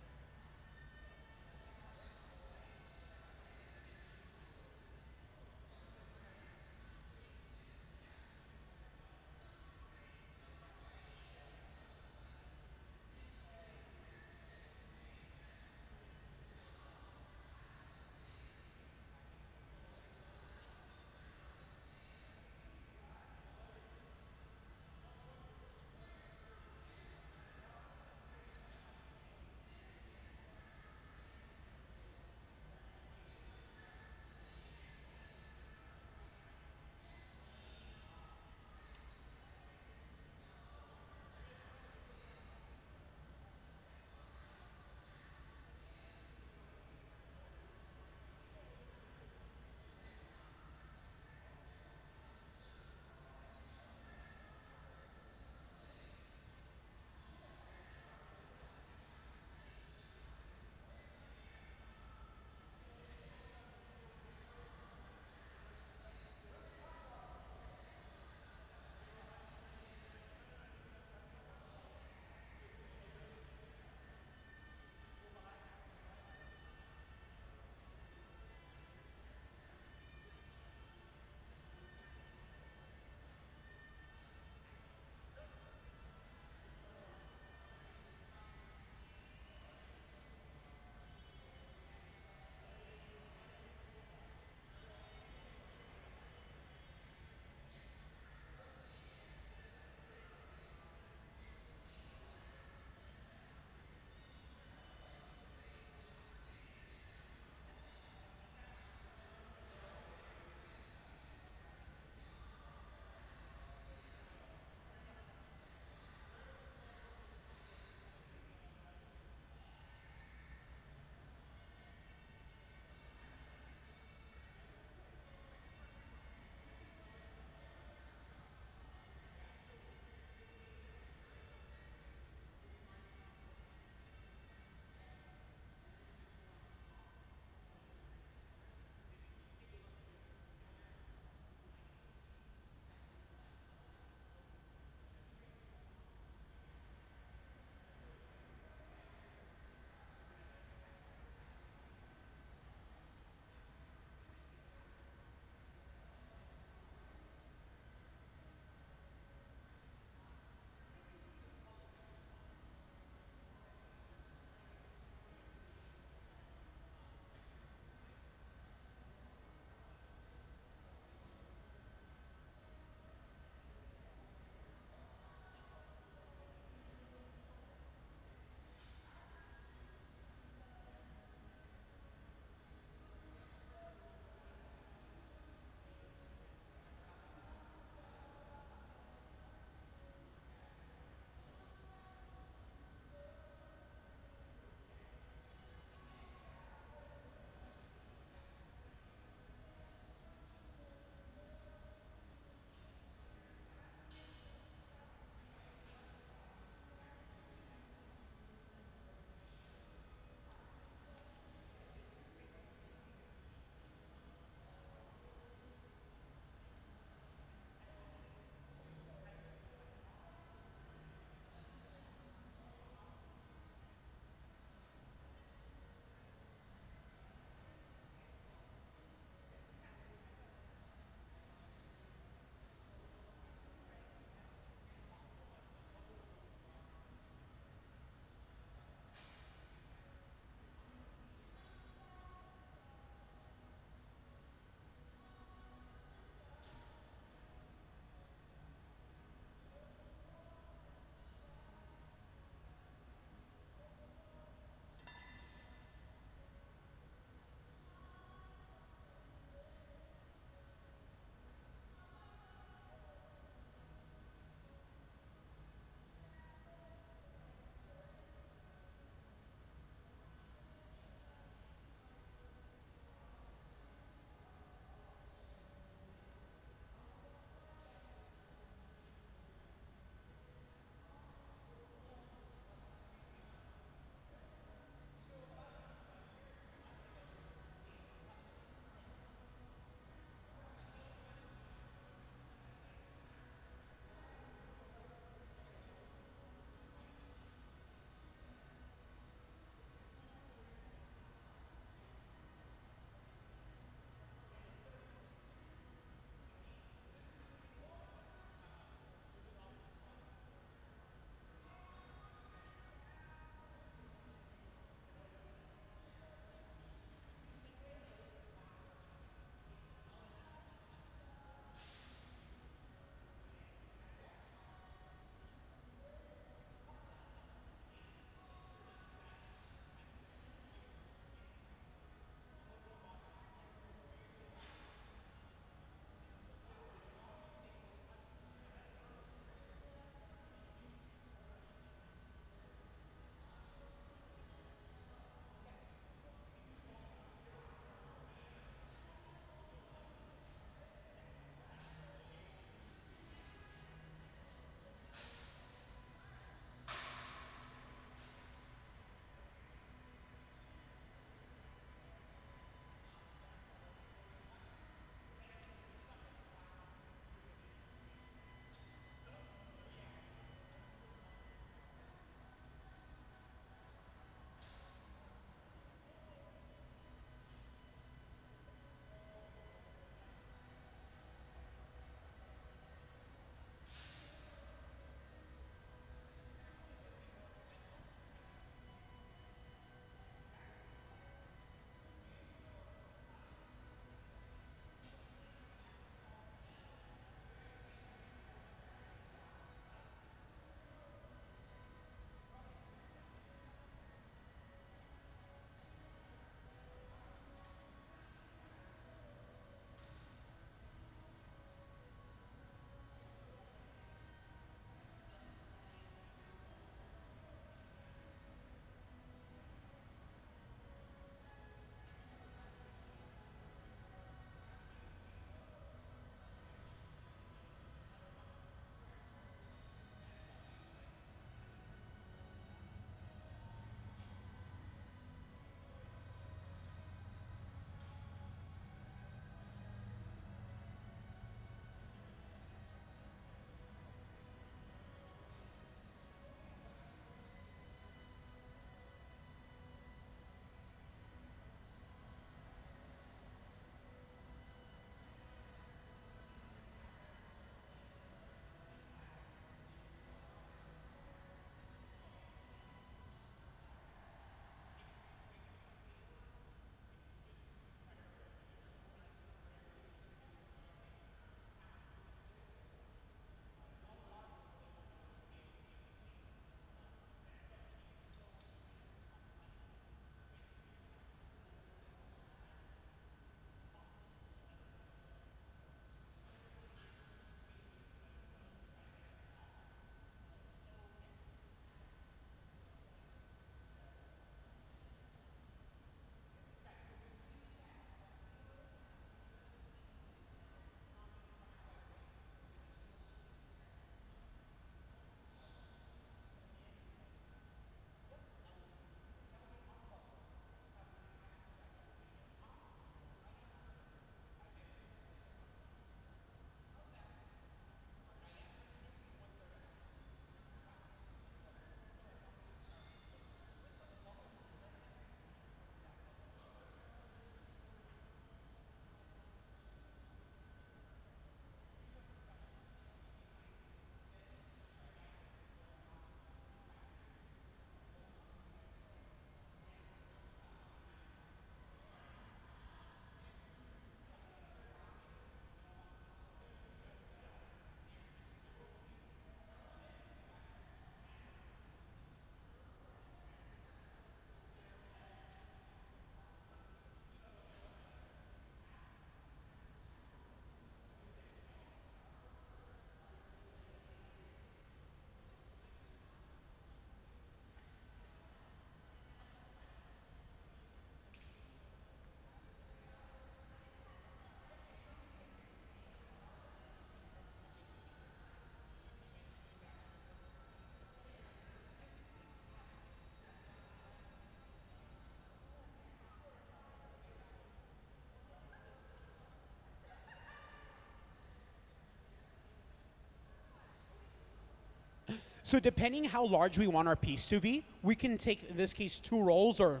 So depending how large we want our piece to be, we can take, in this case, 2 rolls, or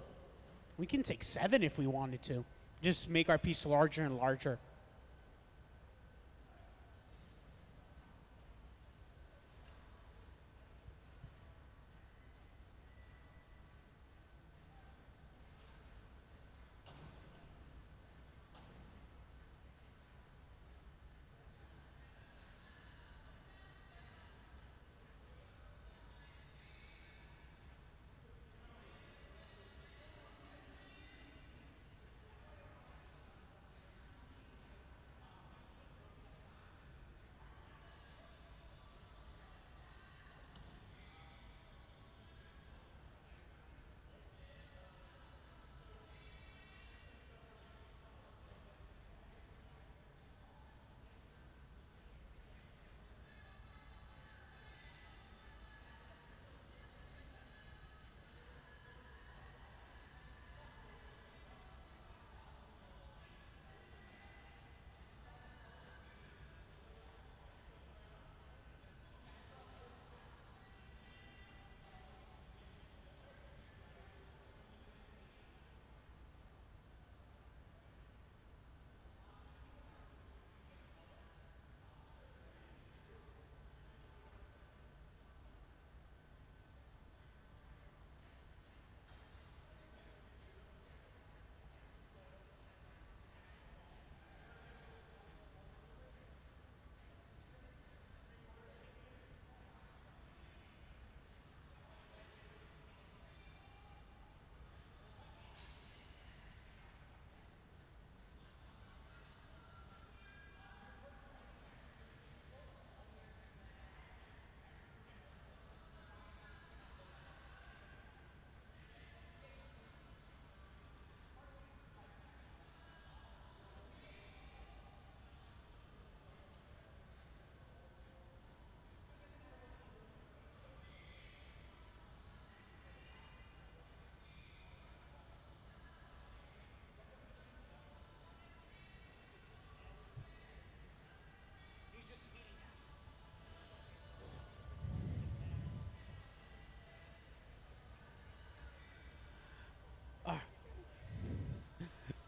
we can take 7 if we wanted to. Just make our piece larger and larger.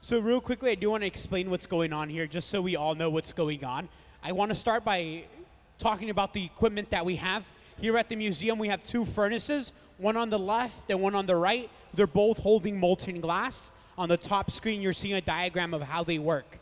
So real quickly, I do want to explain what's going on here, just so we all know what's going on. I want to start by talking about the equipment that we have. Here at the museum, we have 2 furnaces, one on the left and one on the right. They're both holding molten glass. On the top screen, you're seeing a diagram of how they work.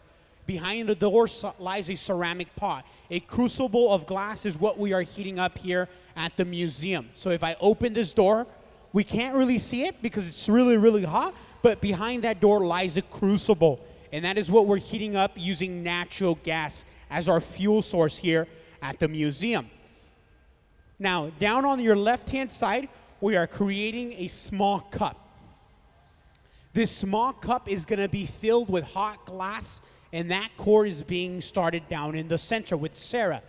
Behind the door lies a ceramic pot. A crucible of glass is what we are heating up here at the museum. So if I open this door, we can't really see it because it's really, really hot, but behind that door lies a crucible, and that is what we're heating up using natural gas as our fuel source here at the museum. Now, down on your left-hand side, we are creating a small cup. This small cup is going to be filled with hot glass, and that core is being started down in the center with Sarah.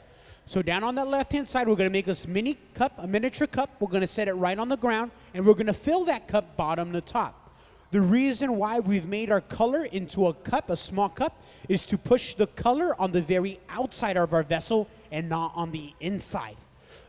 So down on that left-hand side, we're going to make this mini cup, a miniature cup. We're going to set it right on the ground, and we're going to fill that cup bottom to top. The reason why we've made our color into a cup, a small cup, is to push the color on the very outside of our vessel and not on the inside.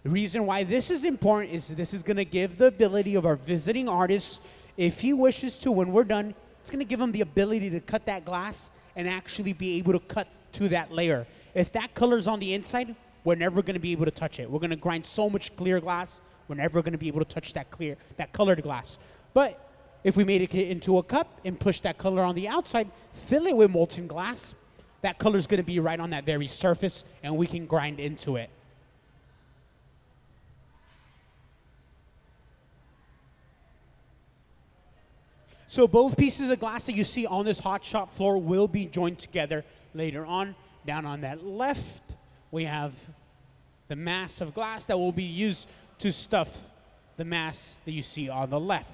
The reason why this is important is this is going to give the ability of our visiting artist, if he wishes to, when we're done, it's going to give him the ability to cut that glass and actually be able to cut to that layer. If that color's on the inside, we're never going to be able to touch it. We're going to grind so much clear glass, we're never going to be able to touch that colored glass. But if we made it into a cup and push that color on the outside, fill it with molten glass, that color is going to be right on that very surface, and we can grind into it. So both pieces of glass that you see on this hot shop floor will be joined together later on. Down on that left, we have the mass of glass that will be used to stuff the mass that you see on the left.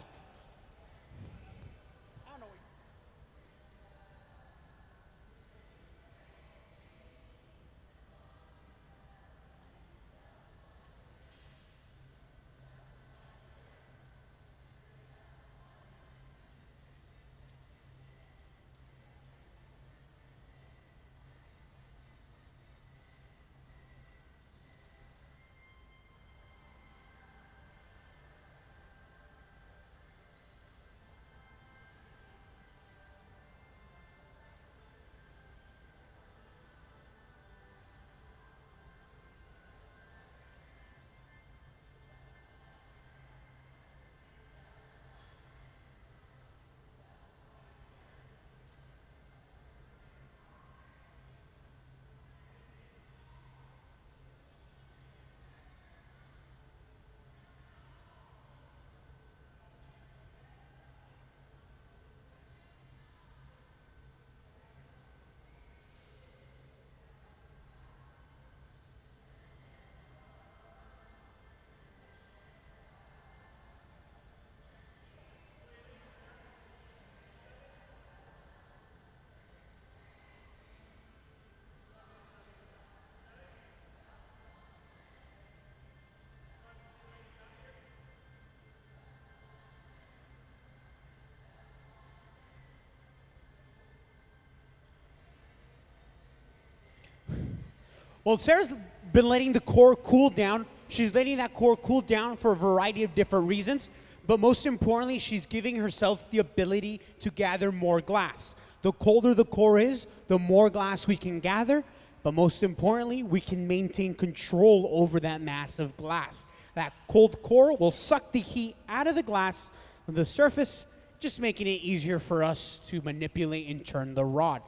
Well, Sarah's been letting the core cool down. She's letting that core cool down for a variety of different reasons, but most importantly, she's giving herself the ability to gather more glass. The colder the core is, the more glass we can gather, but most importantly, we can maintain control over that mass of glass. That cold core will suck the heat out of the glass on the surface, just making it easier for us to manipulate and turn the rod.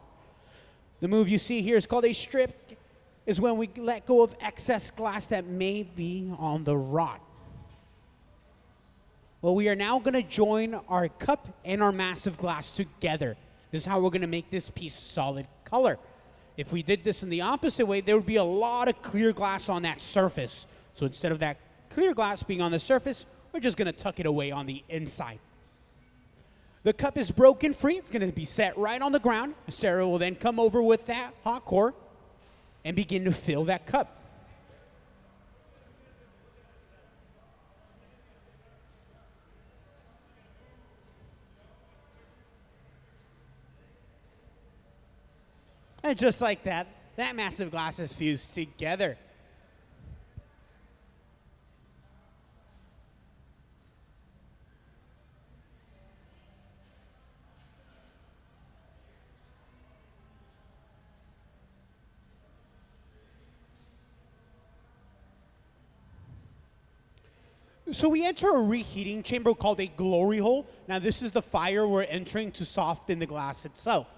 The move you see here is called a strip, is when we let go of excess glass that may be on the rod. Well, we are now gonna join our cup and our massive glass together. This is how we're gonna make this piece solid color. If we did this in the opposite way, there would be a lot of clear glass on that surface. So instead of that clear glass being on the surface, we're just gonna tuck it away on the inside. The cup is broken free. It's gonna be set right on the ground. Sarah will then come over with that hot core and begin to fill that cup. And just like that, that massive glass is fused together. So we enter a reheating chamber called a glory hole. Now this is the fire we're entering to soften the glass itself.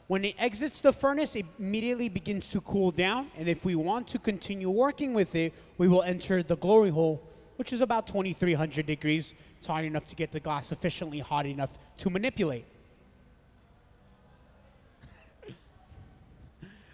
When it exits the furnace, it immediately begins to cool down, and if we want to continue working with it, we will enter the glory hole, which is about 2,300 degrees, it's hot enough to get the glass sufficiently hot enough to manipulate.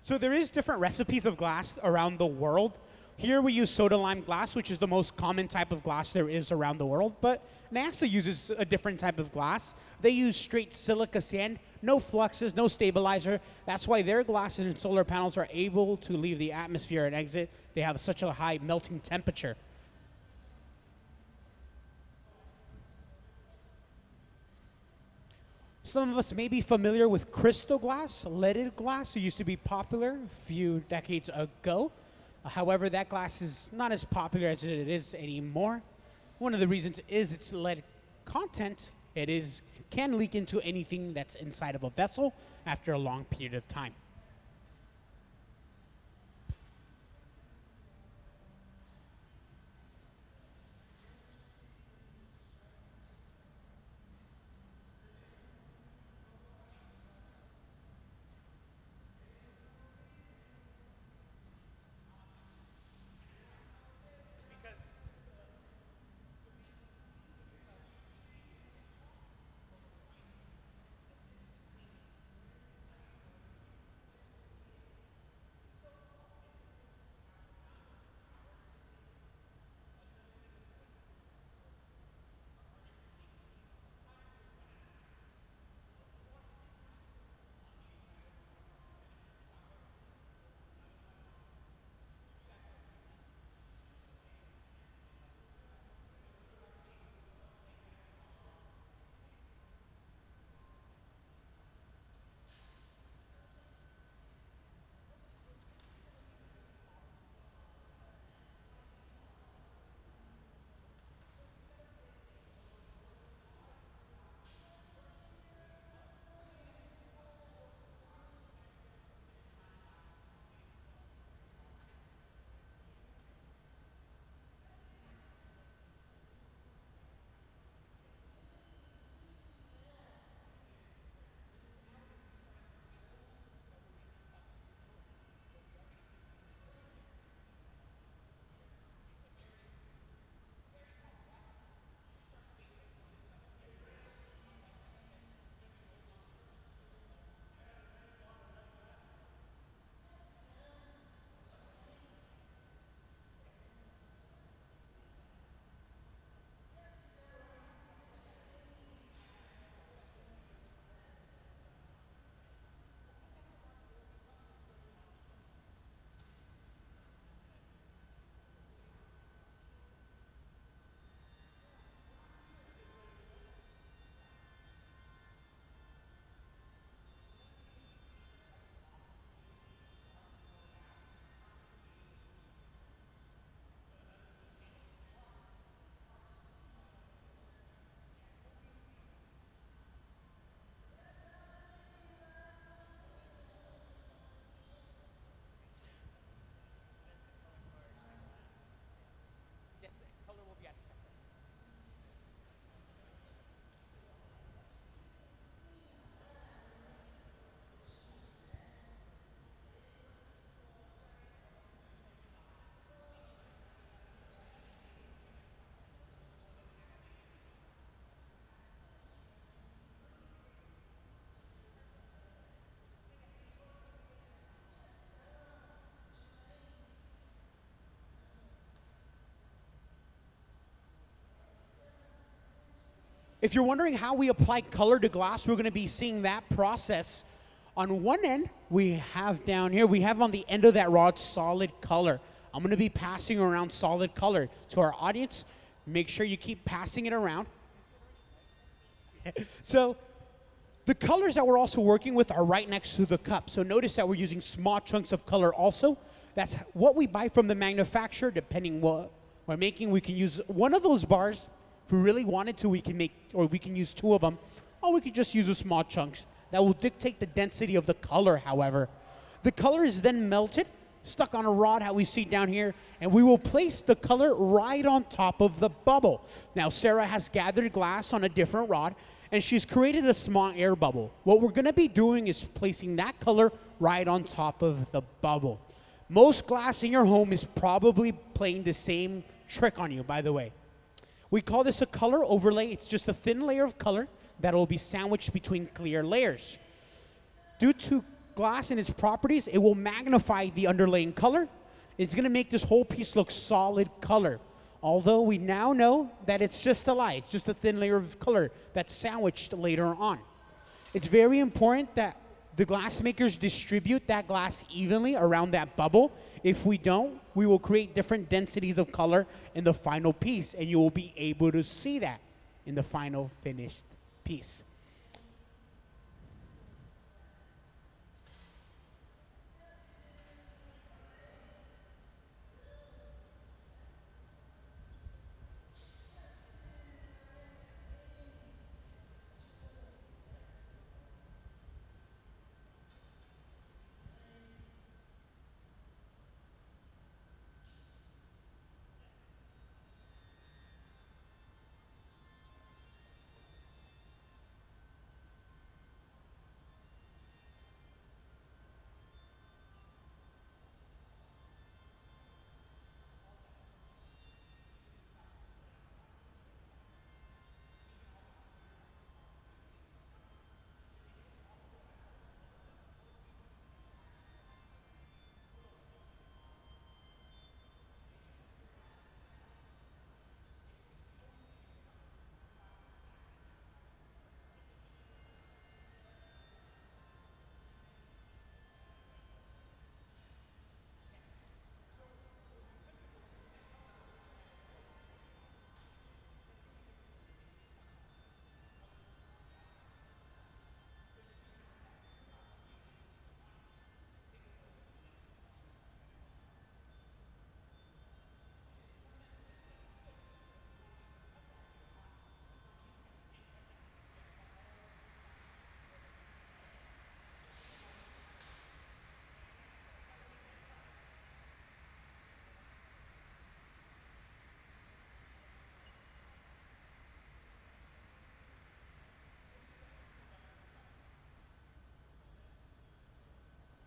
So there is different recipes of glass around the world. Here we use soda lime glass, which is the most common type of glass there is around the world, but NASA uses a different type of glass. They use straight silica sand, no fluxes, no stabilizer. That's why their glass and solar panels are able to leave the atmosphere and exit. They have such a high melting temperature. Some of us may be familiar with crystal glass, leaded glass. It used to be popular a few decades ago. However, that glass is not as popular as it is anymore. One of the reasons is its lead content. Can leak into anything that's inside of a vessel after a long period of time. If you're wondering how we apply color to glass, we're going to be seeing that process. On one end, we have down here, we have on the end of that rod solid color. I'm going to be passing around solid color to our audience. Make sure you keep passing it around. So the colors that we're also working with are right next to the cup. So notice that we're using small chunks of color also. That's what we buy from the manufacturer. Depending what we're making, we can use one of those bars. If we really wanted to, we can make, or we can use two of them, or we could just use a small chunks. That will dictate the density of the color, however. The color is then melted, stuck on a rod, how we see down here, and we will place the color right on top of the bubble. Now, Sarah has gathered glass on a different rod, and she's created a small air bubble. What we're gonna be doing is placing that color right on top of the bubble. Most glass in your home is probably playing the same trick on you, by the way. We call this a color overlay. It's just a thin layer of color that will be sandwiched between clear layers. Due to glass and its properties, it will magnify the underlying color. It's gonna make this whole piece look solid color. Although we now know that it's just a lie. It's just a thin layer of color that's sandwiched later on. It's very important that the glass makers distribute that glass evenly around that bubble. If we don't, we will create different densities of color in the final piece, and you will be able to see that in the final finished piece.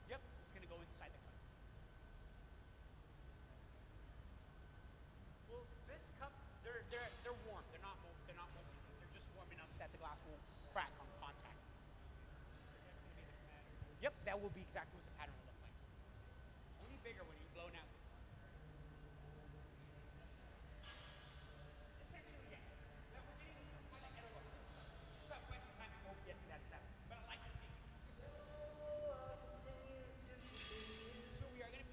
Yep, it's gonna go inside the cup. Well, this cup, they're warm. They're not molten. They're just warm enough that the glass will crack on contact. Yep, that will be exactly what the pattern will look like. Only bigger when you blow out. Essentially, yes. But we're getting kind of ahead of ourselves. Just have quite some time before we get to that step. But I like the thing. So we are gonna.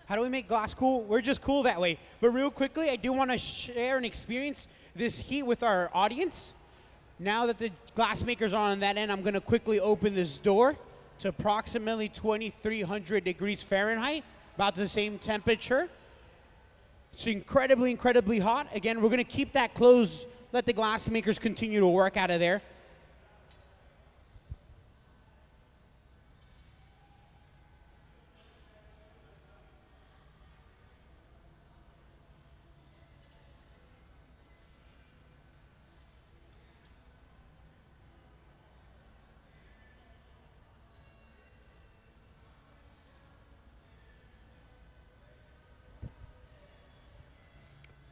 How do we make glass cool? We're just cool that way. But real quickly, I do want to share and experience this heat with our audience. Now that the glass makers are on that end, I'm going to quickly open this door to approximately 2,300 degrees Fahrenheit, about the same temperature. It's incredibly, incredibly hot. Again, we're going to keep that closed, let the glass makers continue to work out of there.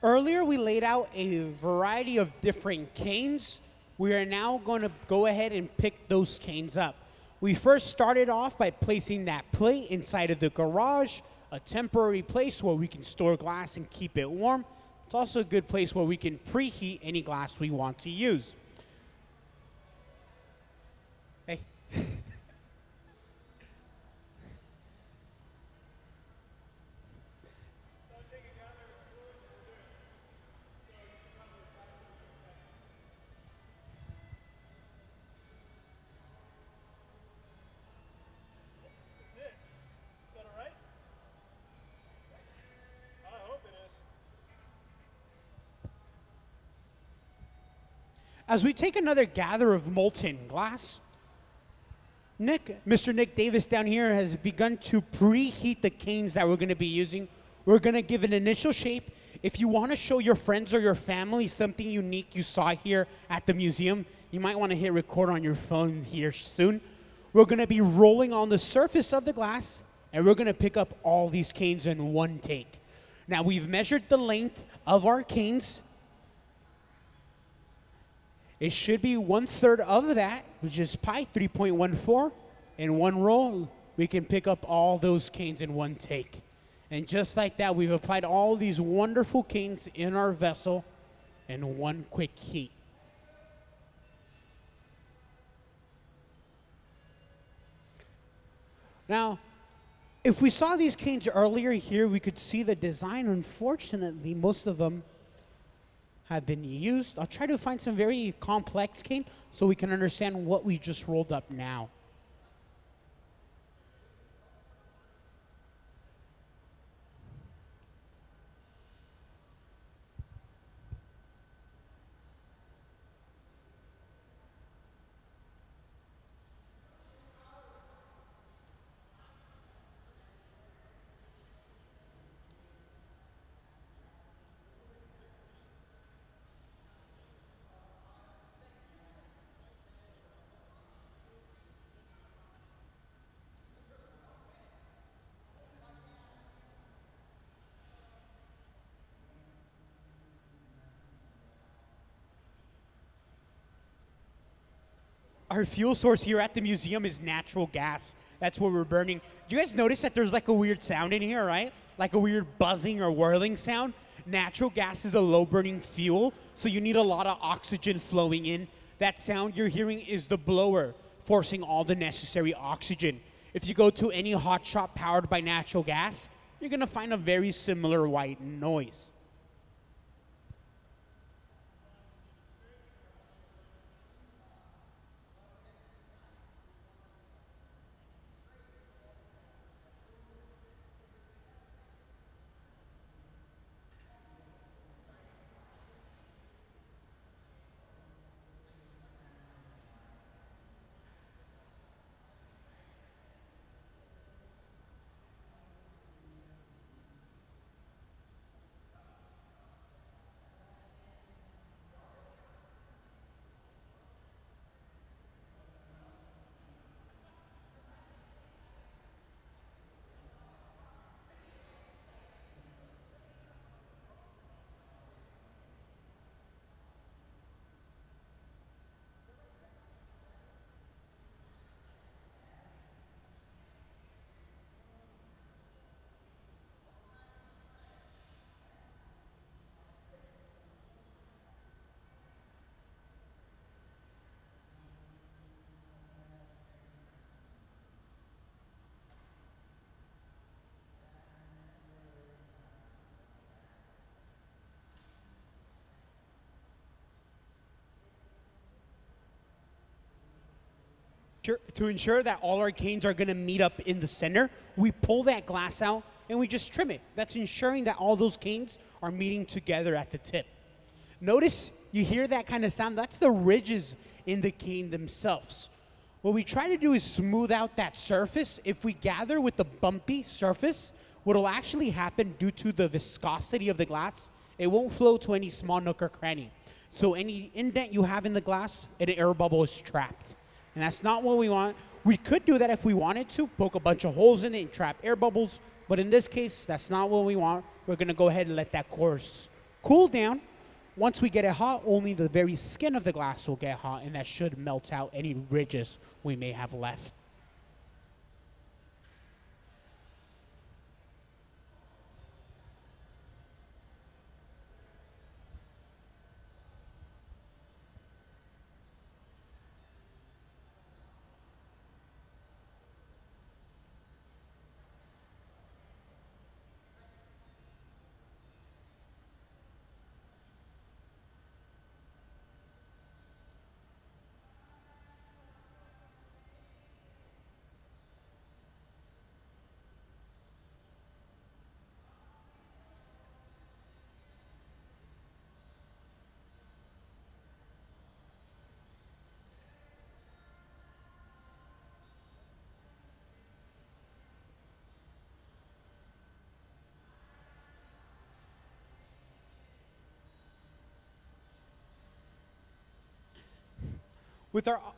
Earlier, we laid out a variety of different canes. We are now going to go ahead and pick those canes up. We first started off by placing that plate inside of the garage, a temporary place where we can store glass and keep it warm. It's also a good place where we can preheat any glass we want to use. Hey. As we take another gather of molten glass, Mr. Nick Davis down here has begun to preheat the canes that we're going to be using. We're going to give an initial shape. If you want to show your friends or your family something unique you saw here at the museum, you might want to hit record on your phone here soon. We're going to be rolling on the surface of the glass, and we're going to pick up all these canes in one take. Now, we've measured the length of our canes. It should be 1/3 of that, which is pi 3.14. In one roll, we can pick up all those canes in one take. And just like that, we've applied all these wonderful canes in our vessel in one quick heat. Now, if we saw these canes earlier here, we could see the design. Unfortunately, most of them have been used. I'll try to find some very complex cane so we can understand what we just rolled up now. Our fuel source here at the museum is natural gas. That's what we're burning. Do you guys notice that there's like a weird sound in here, right? Like a weird buzzing or whirling sound? Natural gas is a low-burning fuel, so you need a lot of oxygen flowing in. That sound you're hearing is the blower forcing all the necessary oxygen. If you go to any hot shop powered by natural gas, you're going to find a very similar white noise. To ensure that all our canes are going to meet up in the center, we pull that glass out and we just trim it. That's ensuring that all those canes are meeting together at the tip. Notice you hear that kind of sound? That's the ridges in the cane themselves. What we try to do is smooth out that surface. If we gather with the bumpy surface, what will actually happen due to the viscosity of the glass, it won't flow to any small nook or cranny. So any indent you have in the glass, an air bubble is trapped. And that's not what we want. We could do that if we wanted to, poke a bunch of holes in it and trap air bubbles. But in this case, that's not what we want. We're going to go ahead and let that course cool down. Once we get it hot, only the very skin of the glass will get hot, and that should melt out any ridges we may have left.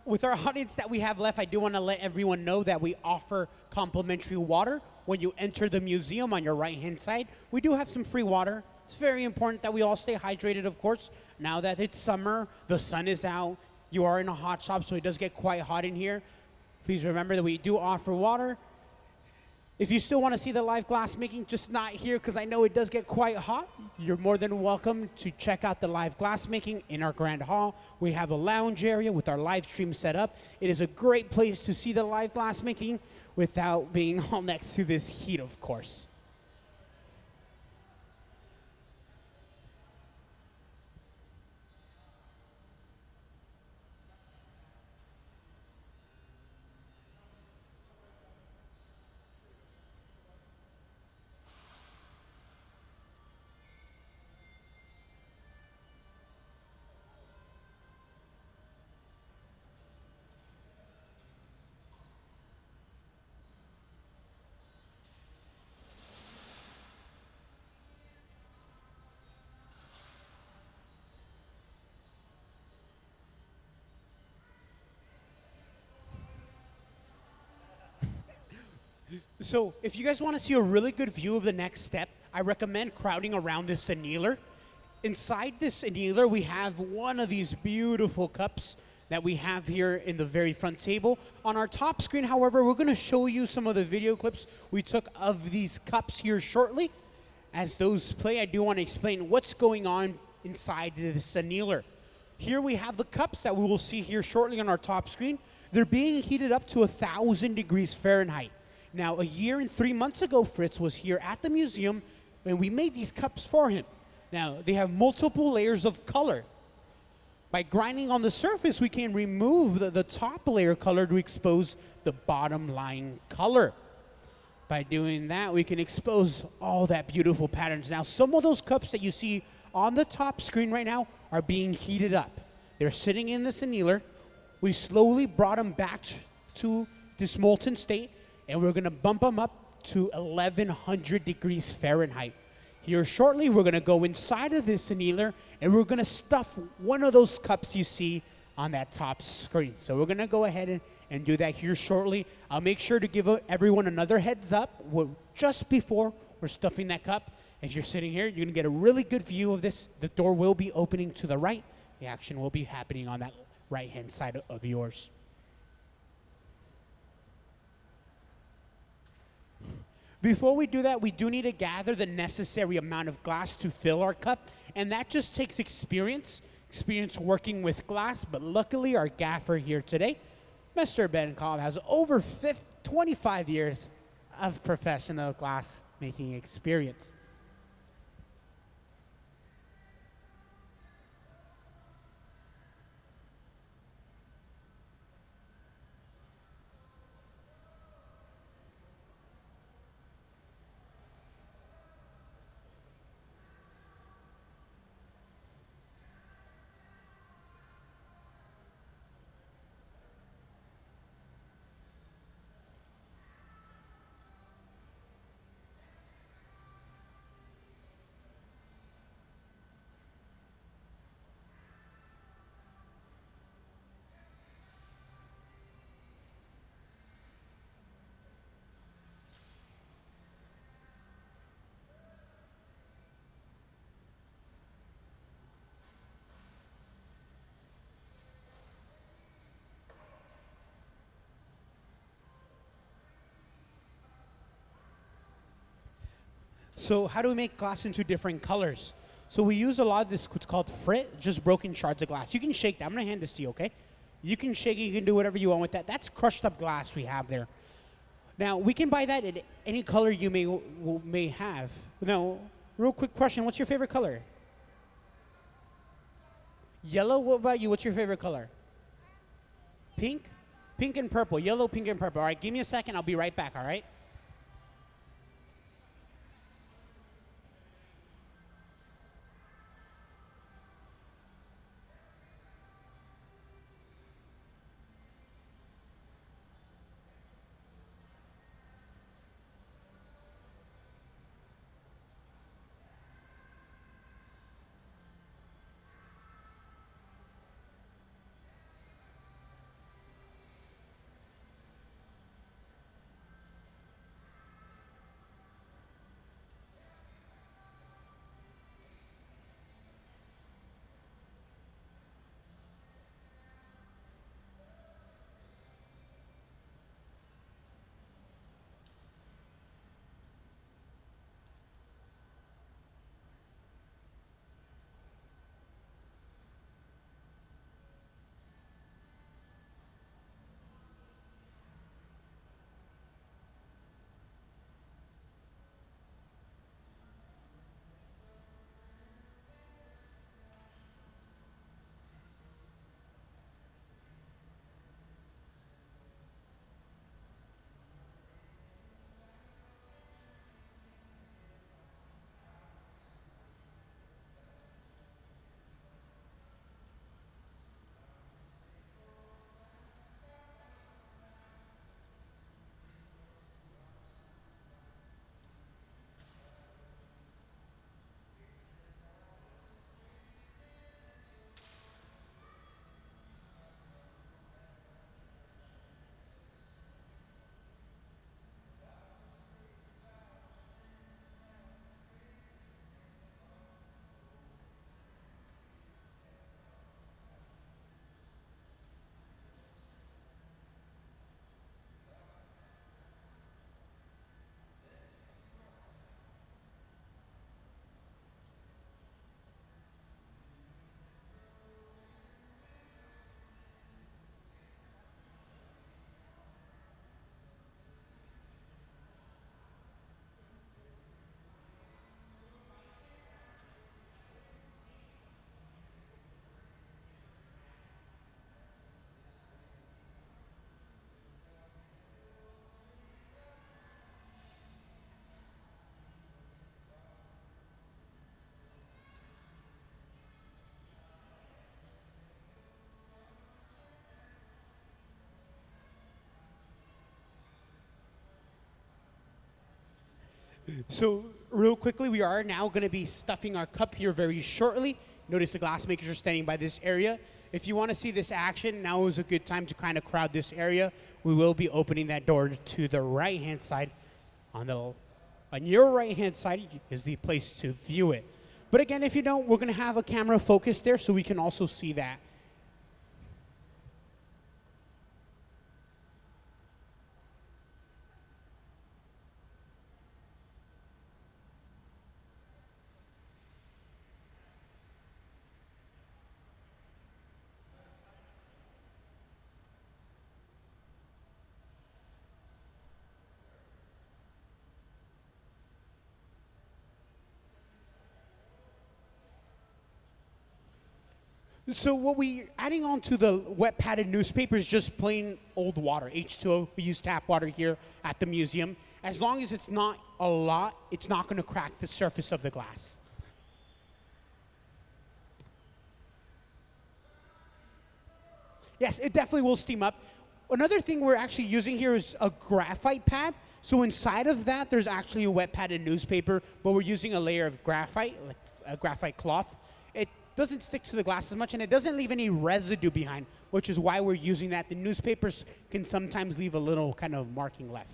With our audience that we have left, I do want to let everyone know that we offer complimentary water when you enter the museum on your right-hand side. We do have some free water. It's very important that we all stay hydrated, of course. Now that it's summer, the sun is out, you are in a hot shop, so it does get quite hot in here. Please remember that we do offer water. If you still want to see the live glass making, just not here because I know it does get quite hot, you're more than welcome to check out the live glass making in our grand hall. We have a lounge area with our live stream set up. It is a great place to see the live glass making without being all next to this heat, of course. So if you guys want to see a really good view of the next step, I recommend crowding around this annealer. Inside this annealer, we have one of these beautiful cups that we have here in the very front table. On our top screen, however, we're going to show you some of the video clips we took of these cups here shortly. As those play, I do want to explain what's going on inside this annealer. Here we have the cups that we will see here shortly on our top screen. They're being heated up to 1,000 degrees Fahrenheit. Now, a year and 3 months ago, Fritz was here at the museum, and we made these cups for him. Now, they have multiple layers of color. By grinding on the surface, we can remove the top layer color to expose the bottom line color. By doing that, we can expose all that beautiful patterns. Now, some of those cups that you see on the top screen right now are being heated up. They're sitting in this annealer. We slowly brought them back to this molten state, and we're going to bump them up to 1,100 degrees Fahrenheit. Here shortly, we're going to go inside of this annealer, and we're going to stuff one of those cups you see on that top screen. So we're going to go ahead and do that here shortly. I'll make sure to give everyone another heads up just before we're stuffing that cup. If you're sitting here, you're going to get a really good view of this. The door will be opening to the right. The action will be happening on that right-hand side of yours. Before we do that, we do need to gather the necessary amount of glass to fill our cup, and that just takes experience working with glass, but luckily our gaffer here today, Mr. Ben Cobb, has over 25 years of professional glass making experience. So how do we make glass into different colors? So we use a lot of this, what's called Fritz, just broken shards of glass. You can shake that. I'm gonna hand this to you, okay? You can shake it, you can do whatever you want with that. That's crushed up glass we have there. Now, we can buy that in any color you may have. Now, real quick question, what's your favorite color? Yellow, what about you? What's your favorite color? Pink? Pink and purple, yellow, pink, and purple. All right, give me a second, I'll be right back, all right? So real quickly, we are now going to be stuffing our cup here very shortly. Notice the glassmakers are standing by this area. If you want to see this action, now is a good time to kind of crowd this area. We will be opening that door to the right-hand side. On your right-hand side is the place to view it. But again, if you don't, we're going to have a camera focus there so we can also see that. So what we adding on to the wet padded newspaper is just plain old water, H2O. We use tap water here at the museum. As long as it's not a lot, it's not going to crack the surface of the glass. Yes, it definitely will steam up. Another thing we're actually using here is a graphite pad. So inside of that, there's actually a wet padded newspaper, but we're using a layer of graphite, like a graphite cloth. It doesn't stick to the glass as much, and it doesn't leave any residue behind, which is why we're using that. The newspapers can sometimes leave a little kind of marking left.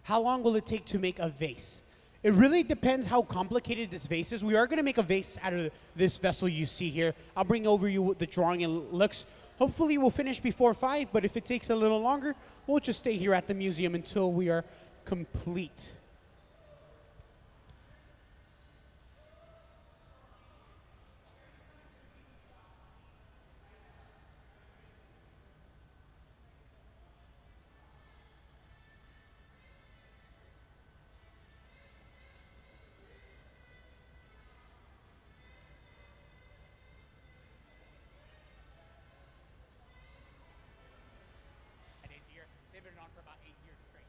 How long will it take to make a vase? It really depends how complicated this vase is. We are going to make a vase out of this vessel you see here. I'll bring over you the drawing and looks. Hopefully we'll finish before 5, but if it takes a little longer, we'll just stay here at the museum until we are complete. They've been on for about 8 years straight.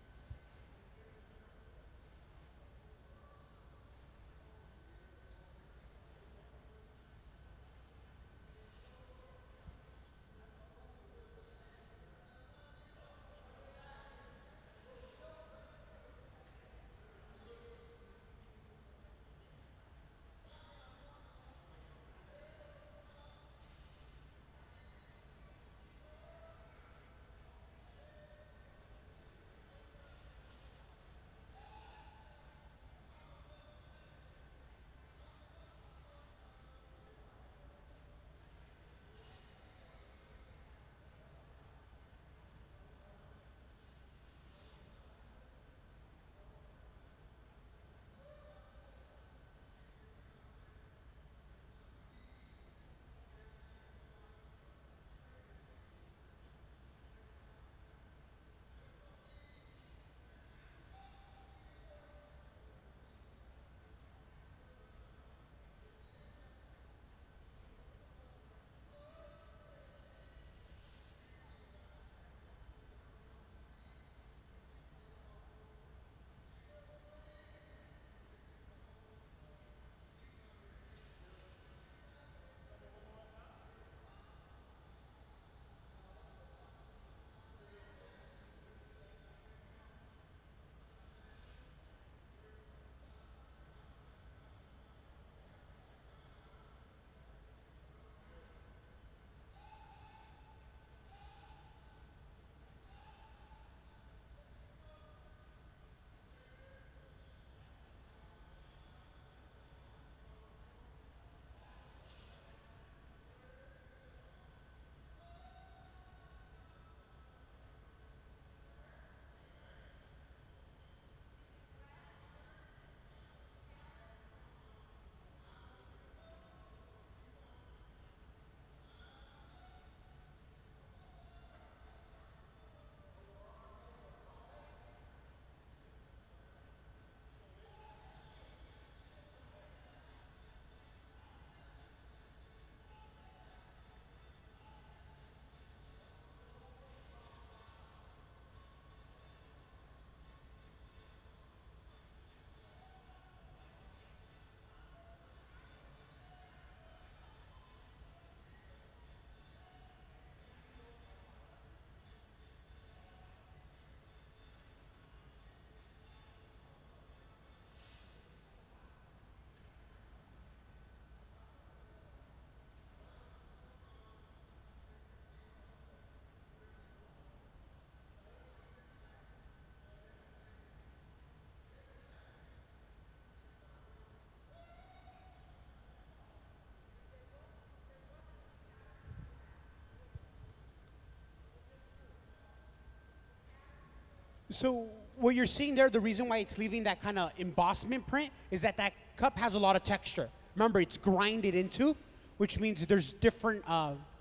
So what you're seeing there, the reason why it's leaving that kind of embossment print is that that cup has a lot of texture. Remember, it's grinded into, which means there's different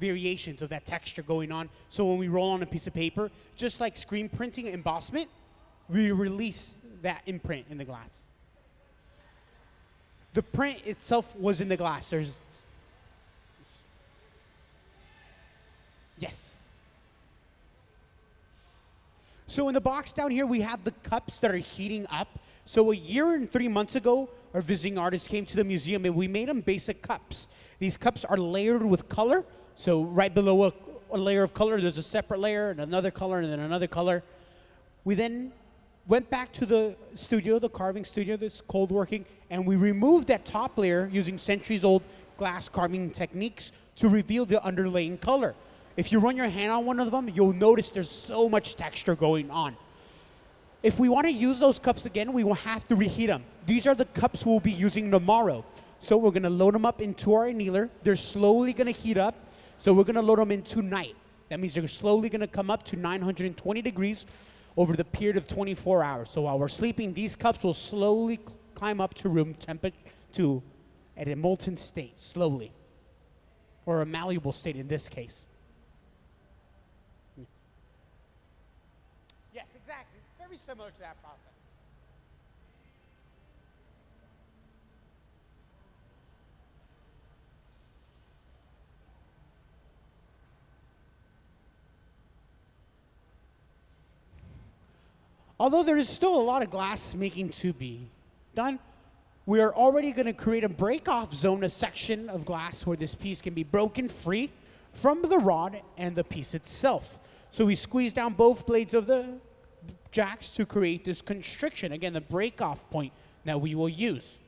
variations of that texture going on. So when we roll on a piece of paper, just like screen printing embossment, we release that imprint in the glass. The print itself was in the glass. Yes. So in the box down here, we have the cups that are heating up. So a year and 3 months ago, our visiting artists came to the museum and we made them basic cups. These cups are layered with color. So right below a layer of color, there's a separate layer and another color and then another color. We then went back to the studio, the carving studio that's cold working, and we removed that top layer using centuries-old glass carving techniques to reveal the underlaying color. If you run your hand on one of them, you'll notice there's so much texture going on. If we want to use those cups again, we will have to reheat them. These are the cups we'll be using tomorrow. So we're going to load them up into our annealer. They're slowly going to heat up. So we're going to load them in tonight. That means they're slowly going to come up to 920 degrees over the period of 24 hours. So while we're sleeping, these cups will slowly climb up to room temperature at a molten state, slowly. Or a malleable state in this case. Yes, exactly. Very similar to that process. Although there is still a lot of glass making to be done, we are already going to create a break-off zone, a section of glass where this piece can be broken free from the rod and the piece itself. So we squeeze down both blades of the jacks to create this constriction, again, the break-off point that we will use.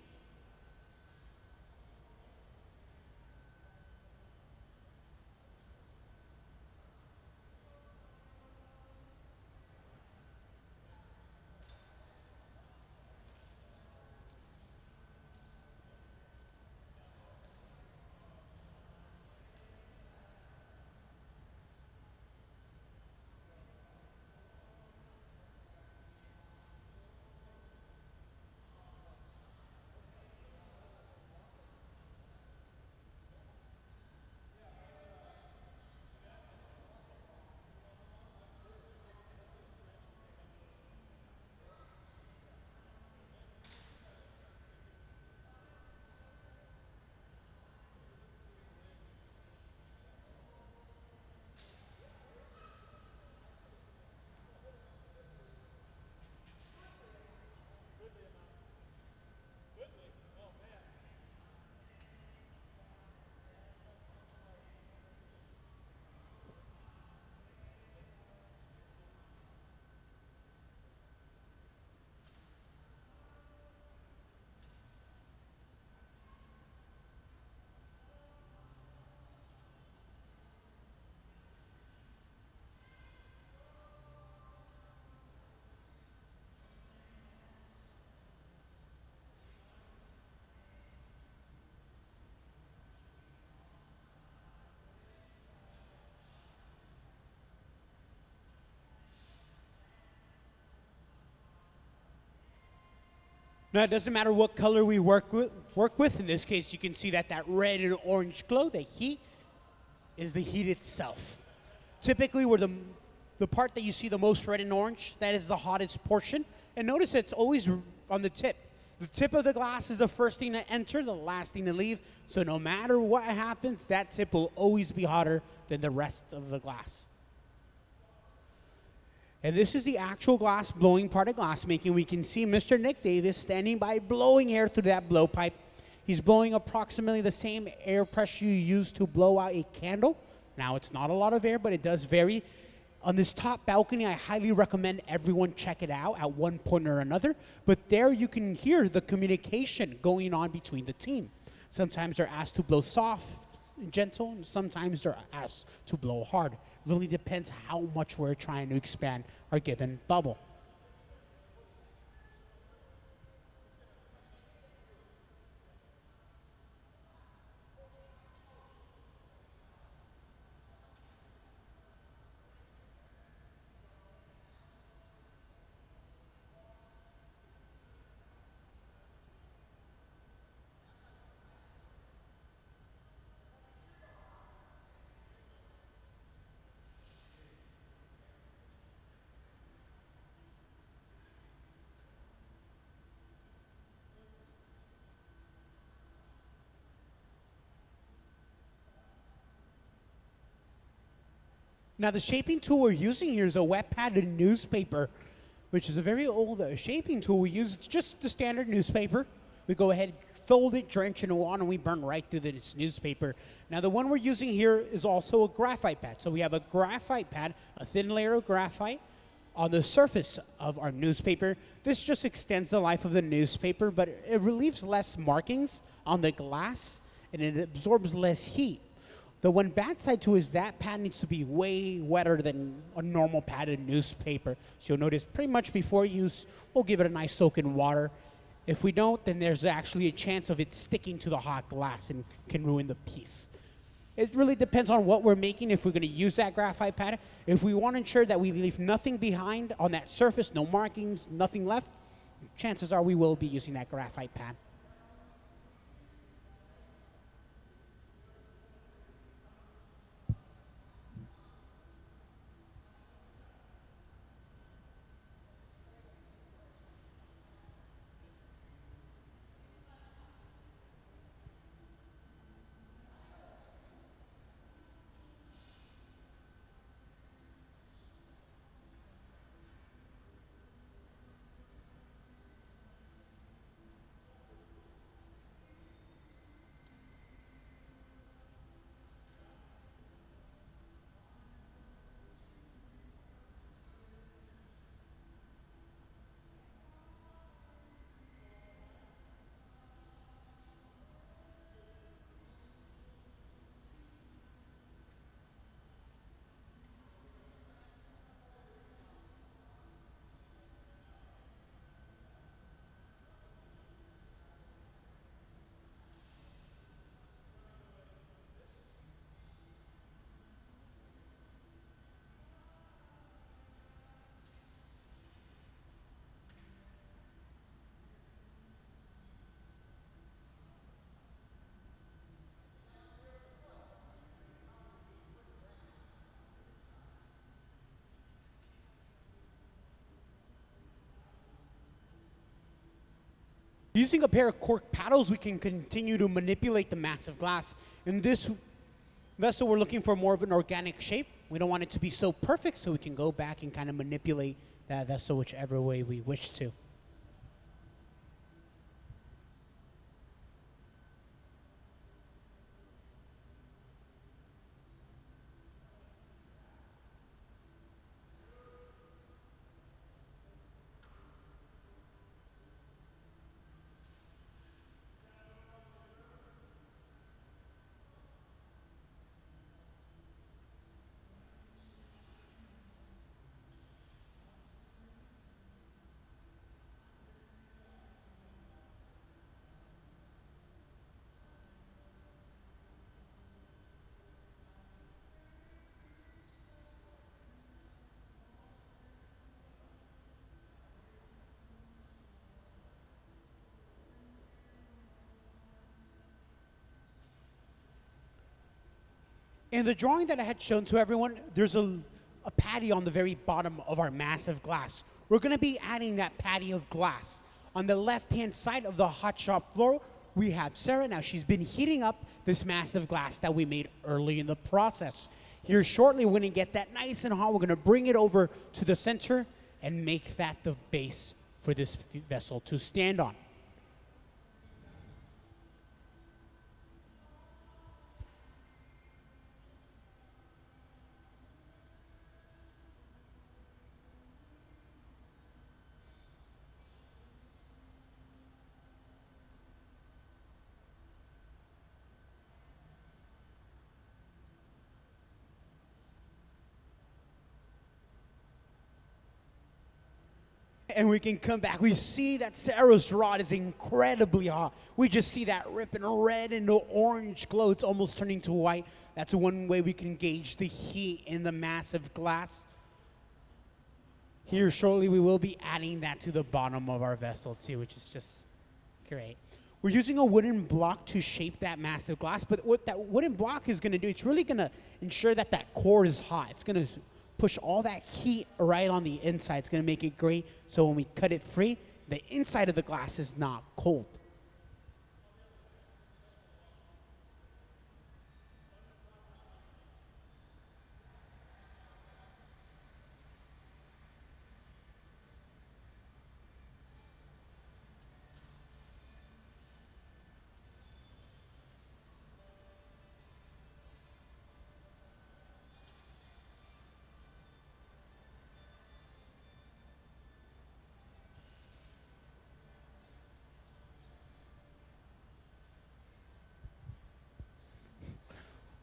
Now, it doesn't matter what color we work with. In this case, you can see that red and orange glow, the heat, is the heat itself. Typically, where the part that you see the most red and orange, that is the hottest portion. And notice it's always on the tip. The tip of the glass is the first thing to enter, the last thing to leave. So no matter what happens, that tip will always be hotter than the rest of the glass. And this is the actual glass blowing part of glass making. We can see Mr. Nick Davis standing by blowing air through that blowpipe. He's blowing approximately the same air pressure you use to blow out a candle. Now, it's not a lot of air, but it does vary. On this top balcony, I highly recommend everyone check it out at one point or another. But there you can hear the communication going on between the team. Sometimes they're asked to blow soft and gentle, and sometimes they're asked to blow hard. It really depends how much we're trying to expand our given bubble. Now, the shaping tool we're using here is a wet padded newspaper, which is a very old shaping tool we use. It's just the standard newspaper. We go ahead, fold it, drench it in water, and we burn right through this newspaper. Now, the one we're using here is also a graphite pad. So we have a graphite pad, a thin layer of graphite on the surface of our newspaper. This just extends the life of the newspaper, but it relieves less markings on the glass, and it absorbs less heat. The one bad side too is that pad needs to be way wetter than a normal padded newspaper. So you'll notice pretty much before use, we'll give it a nice soak in water. If we don't, then there's actually a chance of it sticking to the hot glass and can ruin the piece. It really depends on what we're making if we're going to use that graphite pad. If we want to ensure that we leave nothing behind on that surface, no markings, nothing left, chances are we will be using that graphite pad. Using a pair of cork paddles, we can continue to manipulate the massive glass. In this vessel, we're looking for more of an organic shape. We don't want it to be so perfect, so we can go back and kind of manipulate that vessel whichever way we wish to. In the drawing that I had shown to everyone, there's a patty on the very bottom of our massive glass. We're going to be adding that patty of glass. On the left-hand side of the hot shop floor, we have Sarah. Now, she's been heating up this massive glass that we made early in the process. Here shortly, we're going to get that nice and hot. We're going to bring it over to the center and make that the base for this vessel to stand on. And we can come back. We see that Sarah's rod is incredibly hot. We just see that ripping red into orange glow. It's almost turning to white. That's one way we can gauge the heat in the massive glass. Here shortly, we will be adding that to the bottom of our vessel too, which is just great. We're using a wooden block to shape that massive glass, but what that wooden block is going to do, it's really going to ensure that that core is hot. It's going to push all that heat right on the inside. It's going to make it great, so when we cut it free, the inside of the glass is not cold.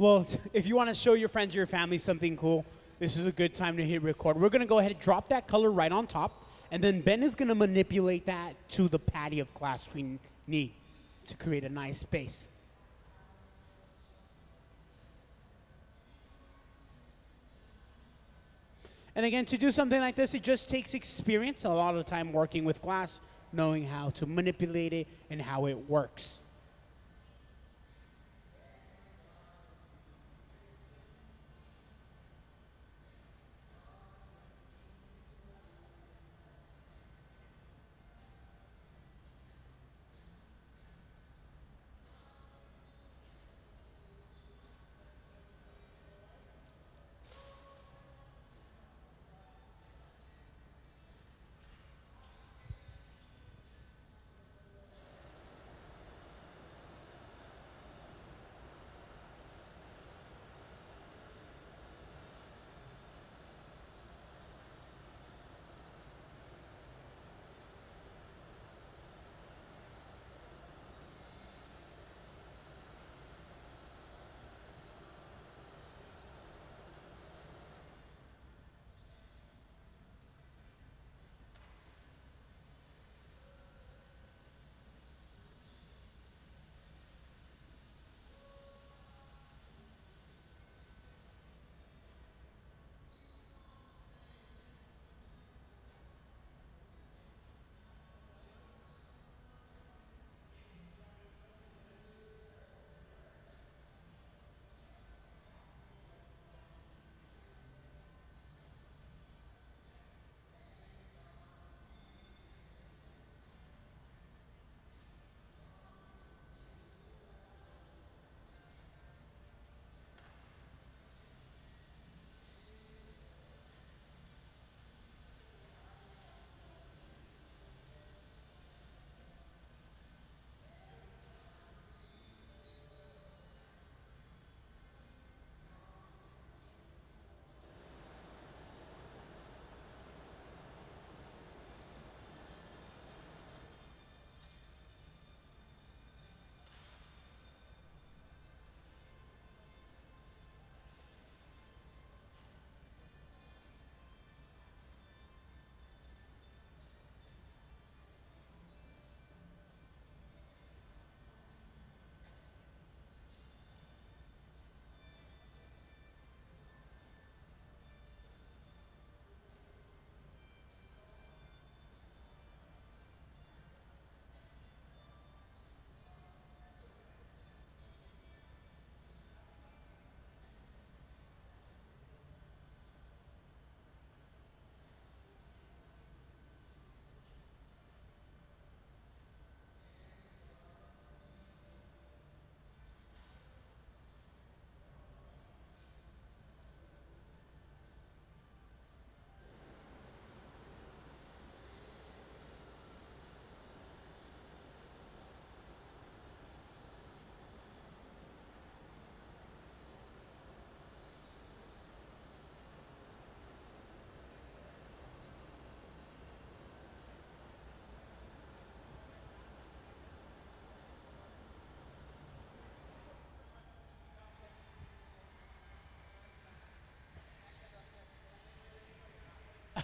Well, if you want to show your friends or your family something cool, this is a good time to hit record. We're going to go ahead and drop that color right on top, and then Ben is going to manipulate that to the patty of glass we need to create a nice base. And again, to do something like this, it just takes experience, a lot of time working with glass, knowing how to manipulate it and how it works.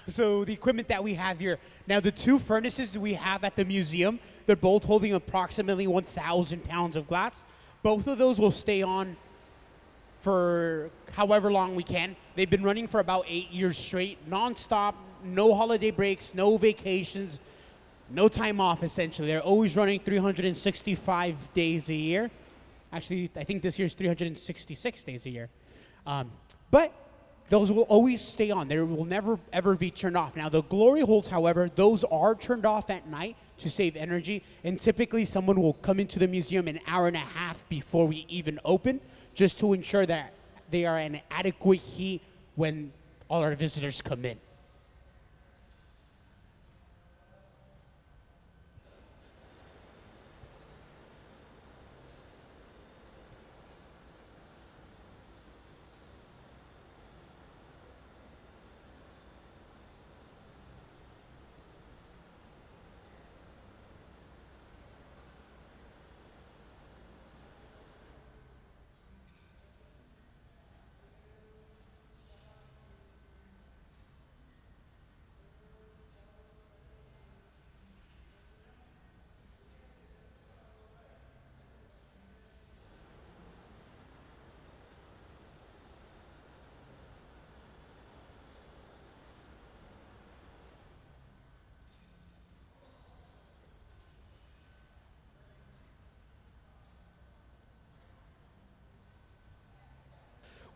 So the equipment that we have here, now the two furnaces we have at the museum, they're both holding approximately 1,000 pounds of glass. Both of those will stay on for however long we can. They've been running for about 8 years straight, nonstop, no holiday breaks, no vacations, no time off essentially. They're always running 365 days a year. Actually, I think this year's 366 days a year. But those will always stay on. They will never, ever be turned off. Now, the glory holes, however, those are turned off at night to save energy. And typically, someone will come into the museum an hour and a half before we even open, just to ensure that they are in adequate heat when all our visitors come in.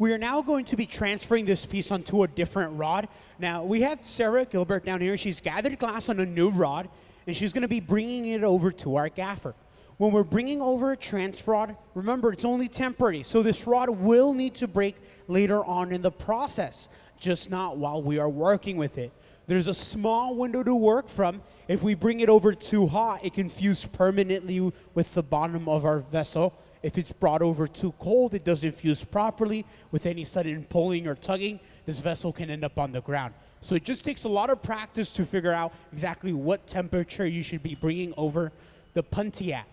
We are now going to be transferring this piece onto a different rod. Now, we have Sarah Gilbert down here. She's gathered glass on a new rod, and she's going to be bringing it over to our gaffer. When we're bringing over a transfer rod, remember, it's only temporary, so this rod will need to break later on in the process, just not while we are working with it. There's a small window to work from. If we bring it over too hot, it can fuse permanently with the bottom of our vessel. If it's brought over too cold, it doesn't fuse properly. With any sudden pulling or tugging, this vessel can end up on the ground. So it just takes a lot of practice to figure out exactly what temperature you should be bringing over the punty at.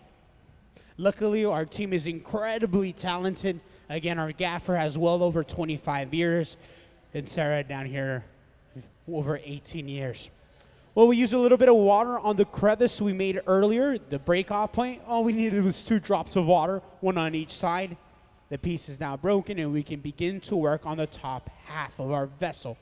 Luckily, our team is incredibly talented. Again, our gaffer has well over 25 years, and Sarah down here over 18 years. Well, we used a little bit of water on the crevice we made earlier, the breakoff point. All we needed was 2 drops of water, one on each side. The piece is now broken, and we can begin to work on the top half of our vessel.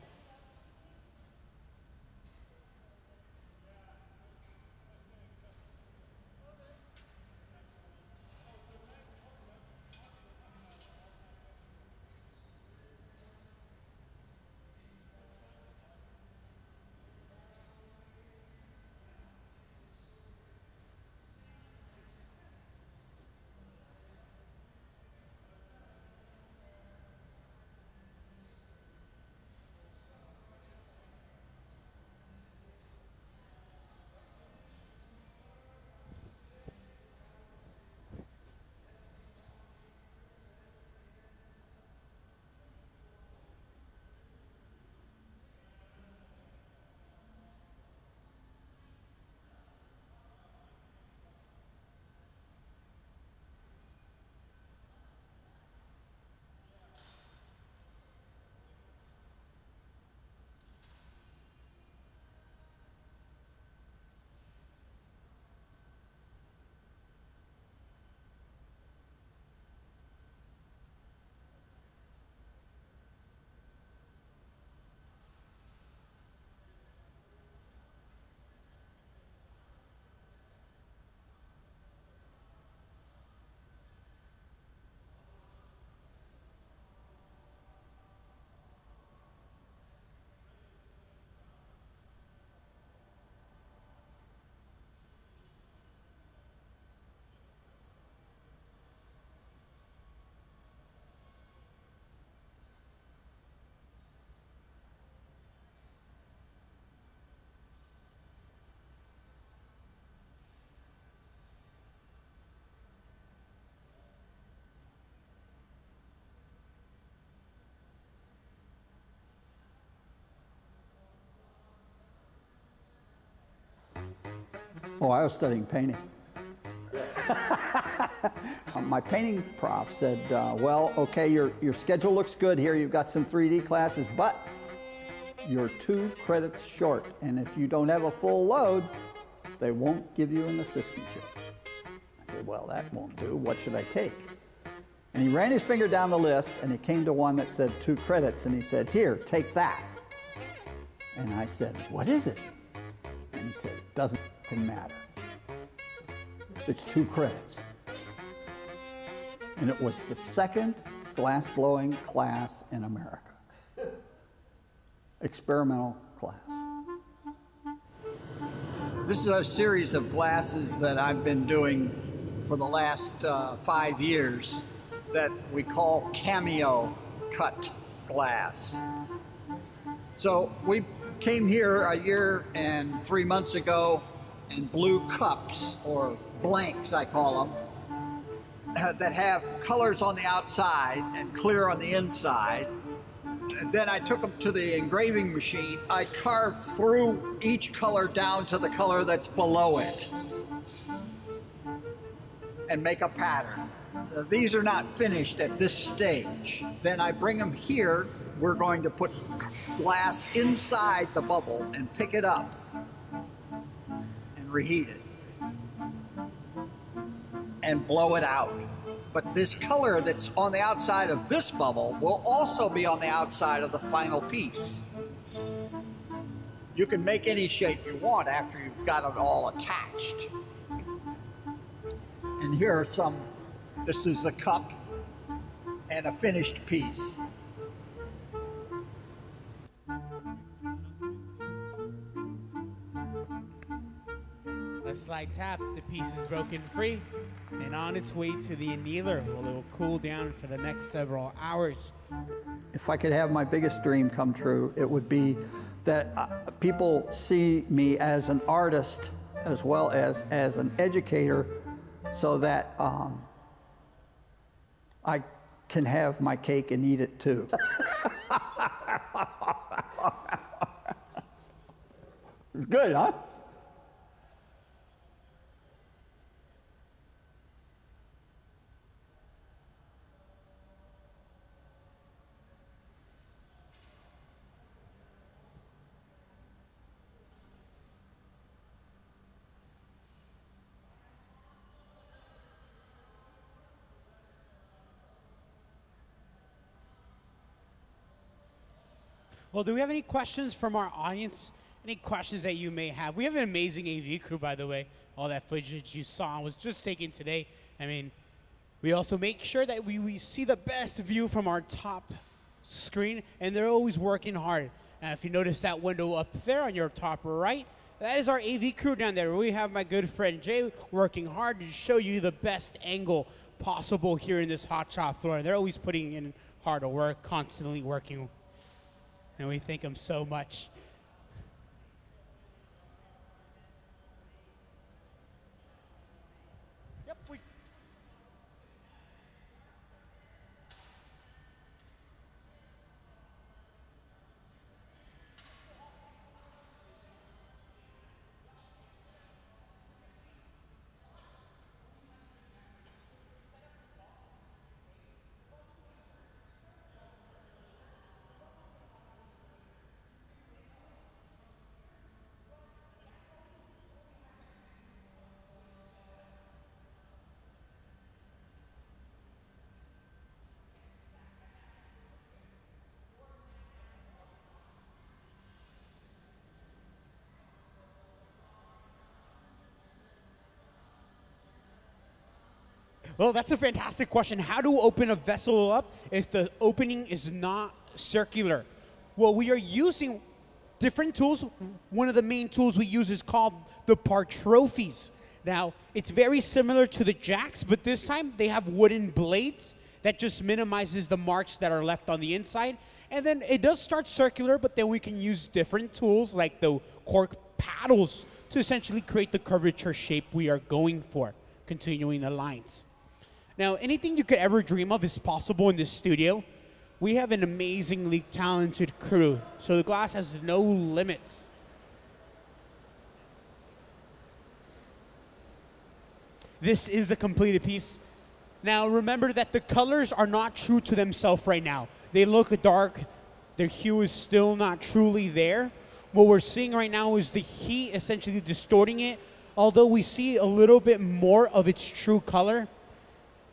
Oh, I was studying painting. My painting prof said, well, okay, your schedule looks good here. You've got some 3D classes, but you're 2 credits short. And if you don't have a full load, they won't give you an assistantship. I said, well, that won't do. What should I take? And he ran his finger down the list, and he came to one that said 2 credits, and he said, here, take that. And I said, what is it? And he said, it doesn't matter. It's 2 credits. And it was the 2nd glass blowing class in America. Experimental class. This is a series of glasses that I've been doing for the last 5 years that we call cameo cut glass. So we came here a year and 3 months ago and blew cups, or blanks I call them, that have colors on the outside and clear on the inside. And then I took them to the engraving machine. I carved through each color down to the color that's below it and make a pattern. These are not finished at this stage. Then I bring them here. We're going to put glass inside the bubble and pick it up and reheat it and blow it out. But this color that's on the outside of this bubble will also be on the outside of the final piece. You can make any shape you want after you've got it all attached. And here are some, this is a cup and a finished piece. A slight tap, the piece is broken free, and on its way to the annealer, where it will cool down for the next several hours. If I could have my biggest dream come true, it would be that people see me as an artist as well as an educator, so that I can have my cake and eat it too. It's good, huh? Well, do we have any questions from our audience? Any questions that you may have? We have an amazing AV crew, by the way. All that footage you saw was just taken today. I mean, we also make sure that we see the best view from our top screen, and they're always working hard. If you notice that window up there on your top right, that is our AV crew down there. We have my good friend Jay working hard to show you the best angle possible here in this hot shop floor. They're always putting in hard work, constantly working. And we thank them so much. Yep, Well, that's a fantastic question. How to open a vessel up if the opening is not circular? Well, we are using different tools. One of the main tools we use is called the Partrophes. Now, it's very similar to the jacks, but this time they have wooden blades that just minimizes the marks that are left on the inside. And then it does start circular, but then we can use different tools like the cork paddles to essentially create the curvature shape we are going for, continuing the lines. Now, anything you could ever dream of is possible in this studio. We have an amazingly talented crew, so the glass has no limits. This is a completed piece. Now, remember that the colors are not true to themselves right now. They look dark. Their hue is still not truly there. What we're seeing right now is the heat essentially distorting it. Although we see a little bit more of its true color,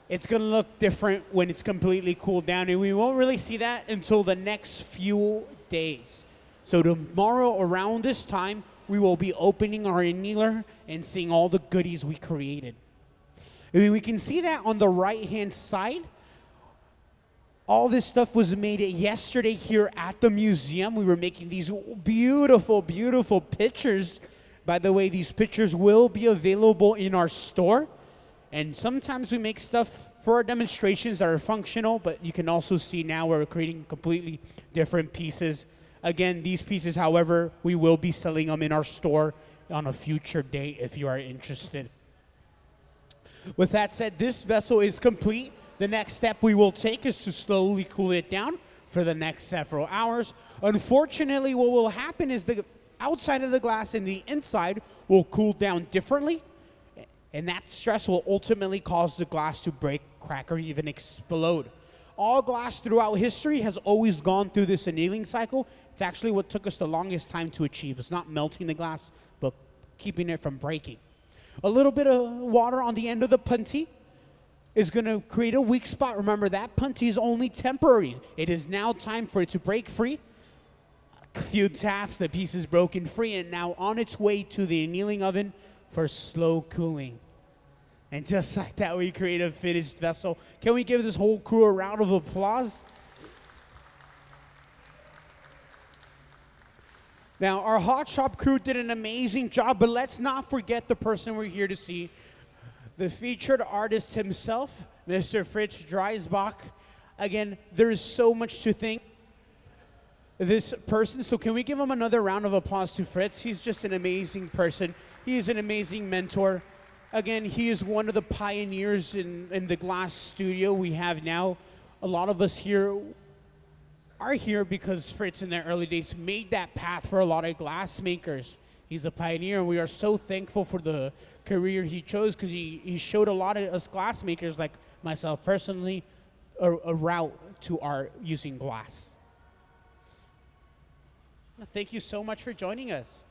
it's going to look different when it's completely cooled down, and we won't really see that until the next few days. So tomorrow around this time, we will be opening our annealer and seeing all the goodies we created. I mean, we can see that on the right-hand side. All this stuff was made yesterday here at the museum. We were making these beautiful, beautiful pictures. By the way, these pictures will be available in our store. And sometimes we make stuff for our demonstrations that are functional, but you can also see now we're creating completely different pieces. Again, these pieces, however, we will be selling them in our store on a future date if you are interested. With that said, this vessel is complete. The next step we will take is to slowly cool it down for the next several hours. Unfortunately, what will happen is the outside of the glass and the inside will cool down differently. And that stress will ultimately cause the glass to break, crack, or even explode. All glass throughout history has always gone through this annealing cycle. It's actually what took us the longest time to achieve. It's not melting the glass, but keeping it from breaking. A little bit of water on the end of the puntee is going to create a weak spot. Remember, that puntee is only temporary. It is now time for it to break free. A few taps, the piece is broken free, and now on its way to the annealing oven for slow cooling. And just like that, we create a finished vessel. Can we give this whole crew a round of applause? Now, our hot shop crew did an amazing job, but let's not forget the person we're here to see. The featured artist himself, Mr. Fritz Dreisbach. Again, there's so much to thank this person, so can we give him another round of applause to Fritz? He's just an amazing person. He is an amazing mentor. Again, he is one of the pioneers in the glass studio we have now. A lot of us here are here because Fritz in the early days made that path for a lot of glass makers. He's a pioneer, and we are so thankful for the career he chose, because he showed a lot of us glass makers, like myself personally, a route to art using glass. Thank you so much for joining us.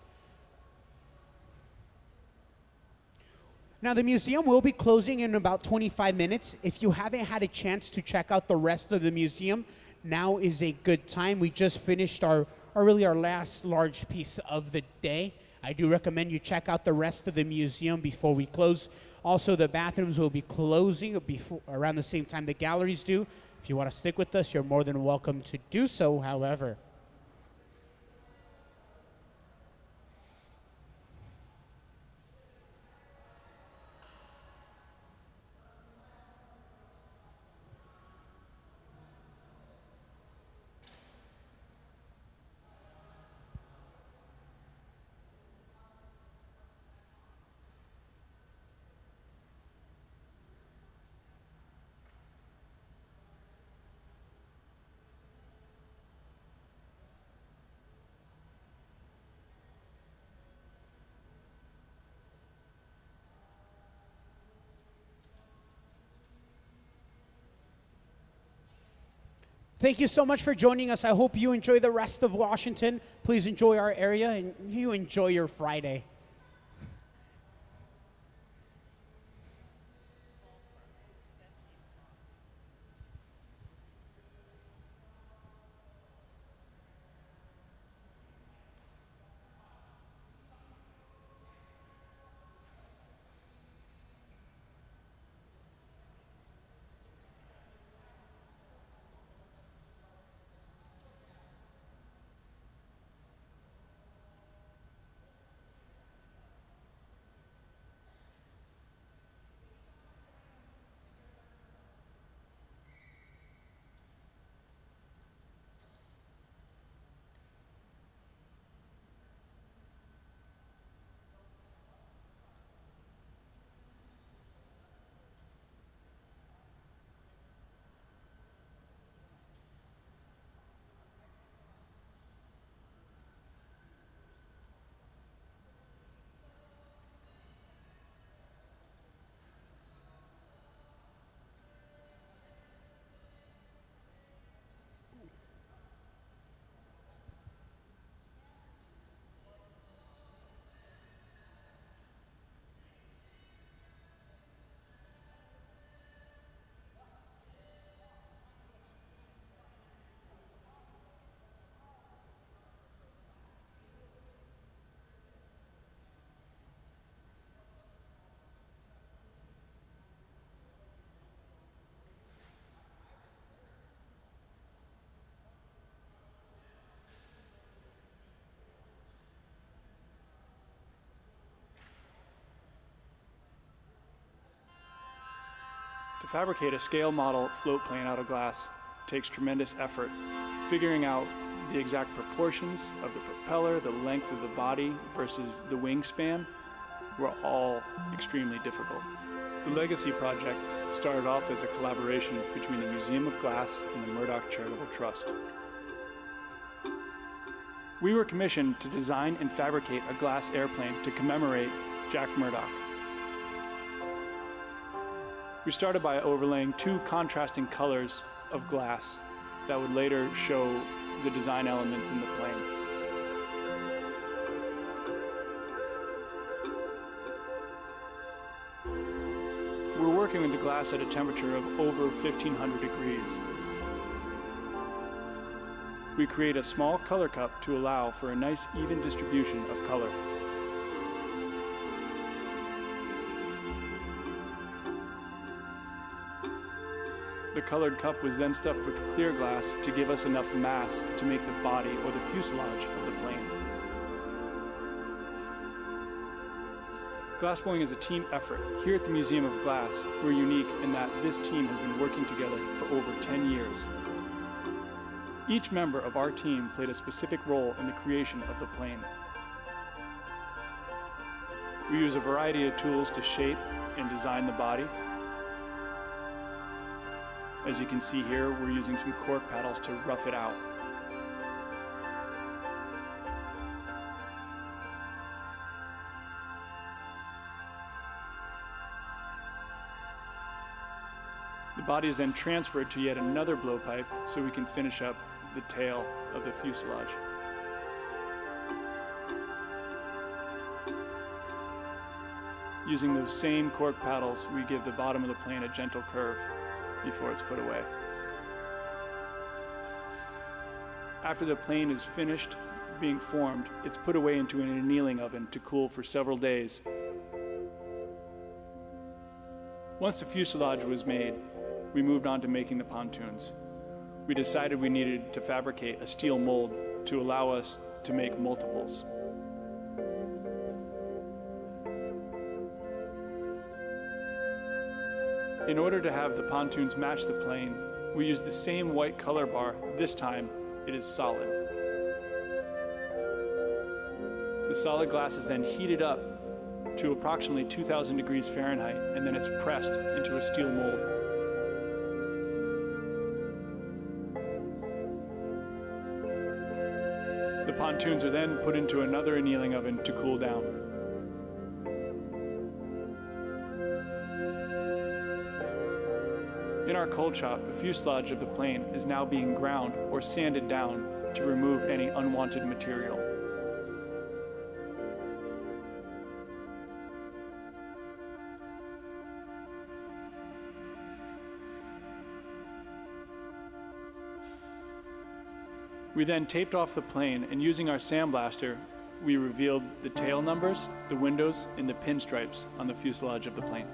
Now, the museum will be closing in about 25 minutes. If you haven't had a chance to check out the rest of the museum, now is a good time. We just finished our last large piece of the day. I do recommend you check out the rest of the museum before we close. Also, the bathrooms will be closing around the same time the galleries do. If you want to stick with us, you're more than welcome to do so, however. Thank you so much for joining us. I hope you enjoy the rest of Washington. Please enjoy our area, and you enjoy your Friday. To fabricate a scale model float plane out of glass takes tremendous effort. Figuring out the exact proportions of the propeller, the length of the body versus the wingspan were all extremely difficult. The Legacy project started off as a collaboration between the Museum of Glass and the Murdoch Charitable Trust. We were commissioned to design and fabricate a glass airplane to commemorate Jack Murdoch. We started by overlaying two contrasting colors of glass that would later show the design elements in the plane. We're working with the glass at a temperature of over 1500 degrees. We create a small color cup to allow for a nice even distribution of color. The colored cup was then stuffed with clear glass to give us enough mass to make the body or the fuselage of the plane. Glassblowing is a team effort. Here at the Museum of Glass, we're unique in that this team has been working together for over 10 years. Each member of our team played a specific role in the creation of the plane. We use a variety of tools to shape and design the body. As you can see here, we're using some cork paddles to rough it out. The body is then transferred to yet another blowpipe so we can finish up the tail of the fuselage. Using those same cork paddles, we give the bottom of the plane a gentle curve before it's put away. After the plane is finished being formed, it's put away into an annealing oven to cool for several days. Once the fuselage was made, we moved on to making the pontoons. We decided we needed to fabricate a steel mold to allow us to make multiples. In order to have the pontoons match the plane, we used the same white color bar. This time, it is solid. The solid glass is then heated up to approximately 2,000 degrees Fahrenheit, and then it's pressed into a steel mold. The pontoons are then put into another annealing oven to cool down. In our cold shop, the fuselage of the plane is now being ground or sanded down to remove any unwanted material. We then taped off the plane, and using our sandblaster, we revealed the tail numbers, the windows, and the pinstripes on the fuselage of the plane.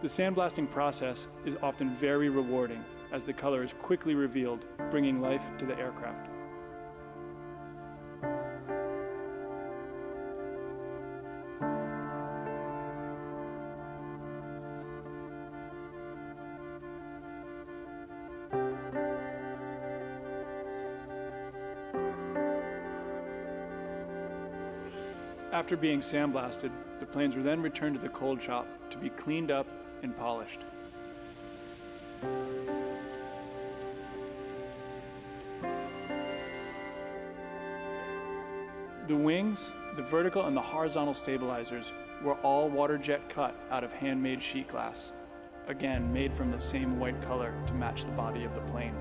The sandblasting process is often very rewarding, as the color is quickly revealed, bringing life to the aircraft. After being sandblasted, the planes were then returned to the cold shop to be cleaned up and polished. The wings, the vertical and the horizontal stabilizers were all water jet cut out of handmade sheet glass, again made from the same white color to match the body of the plane.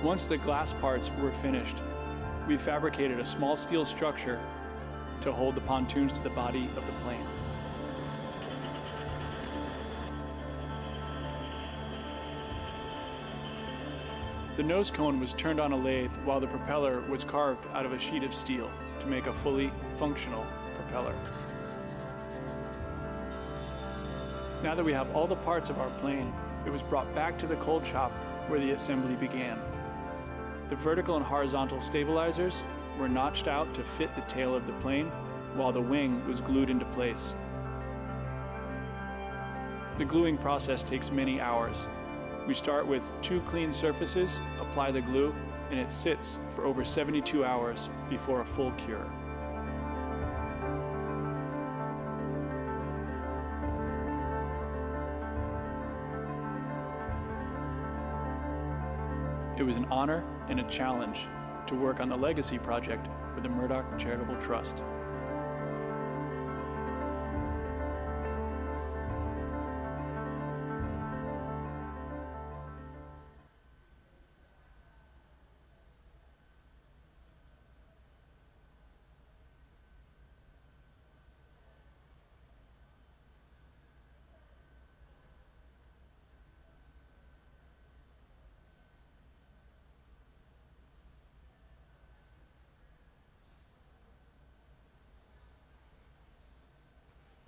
Once the glass parts were finished, we fabricated a small steel structure to hold the pontoons to the body of the plane. The nose cone was turned on a lathe while the propeller was carved out of a sheet of steel to make a fully functional propeller. Now that we have all the parts of our plane, it was brought back to the cold shop where the assembly began. The vertical and horizontal stabilizers were notched out to fit the tail of the plane, while the wing was glued into place. The gluing process takes many hours. We start with 2 clean surfaces, apply the glue, and it sits for over 72 hours before a full cure. It was an honor and a challenge to work on the legacy project for the Murdoch Charitable Trust.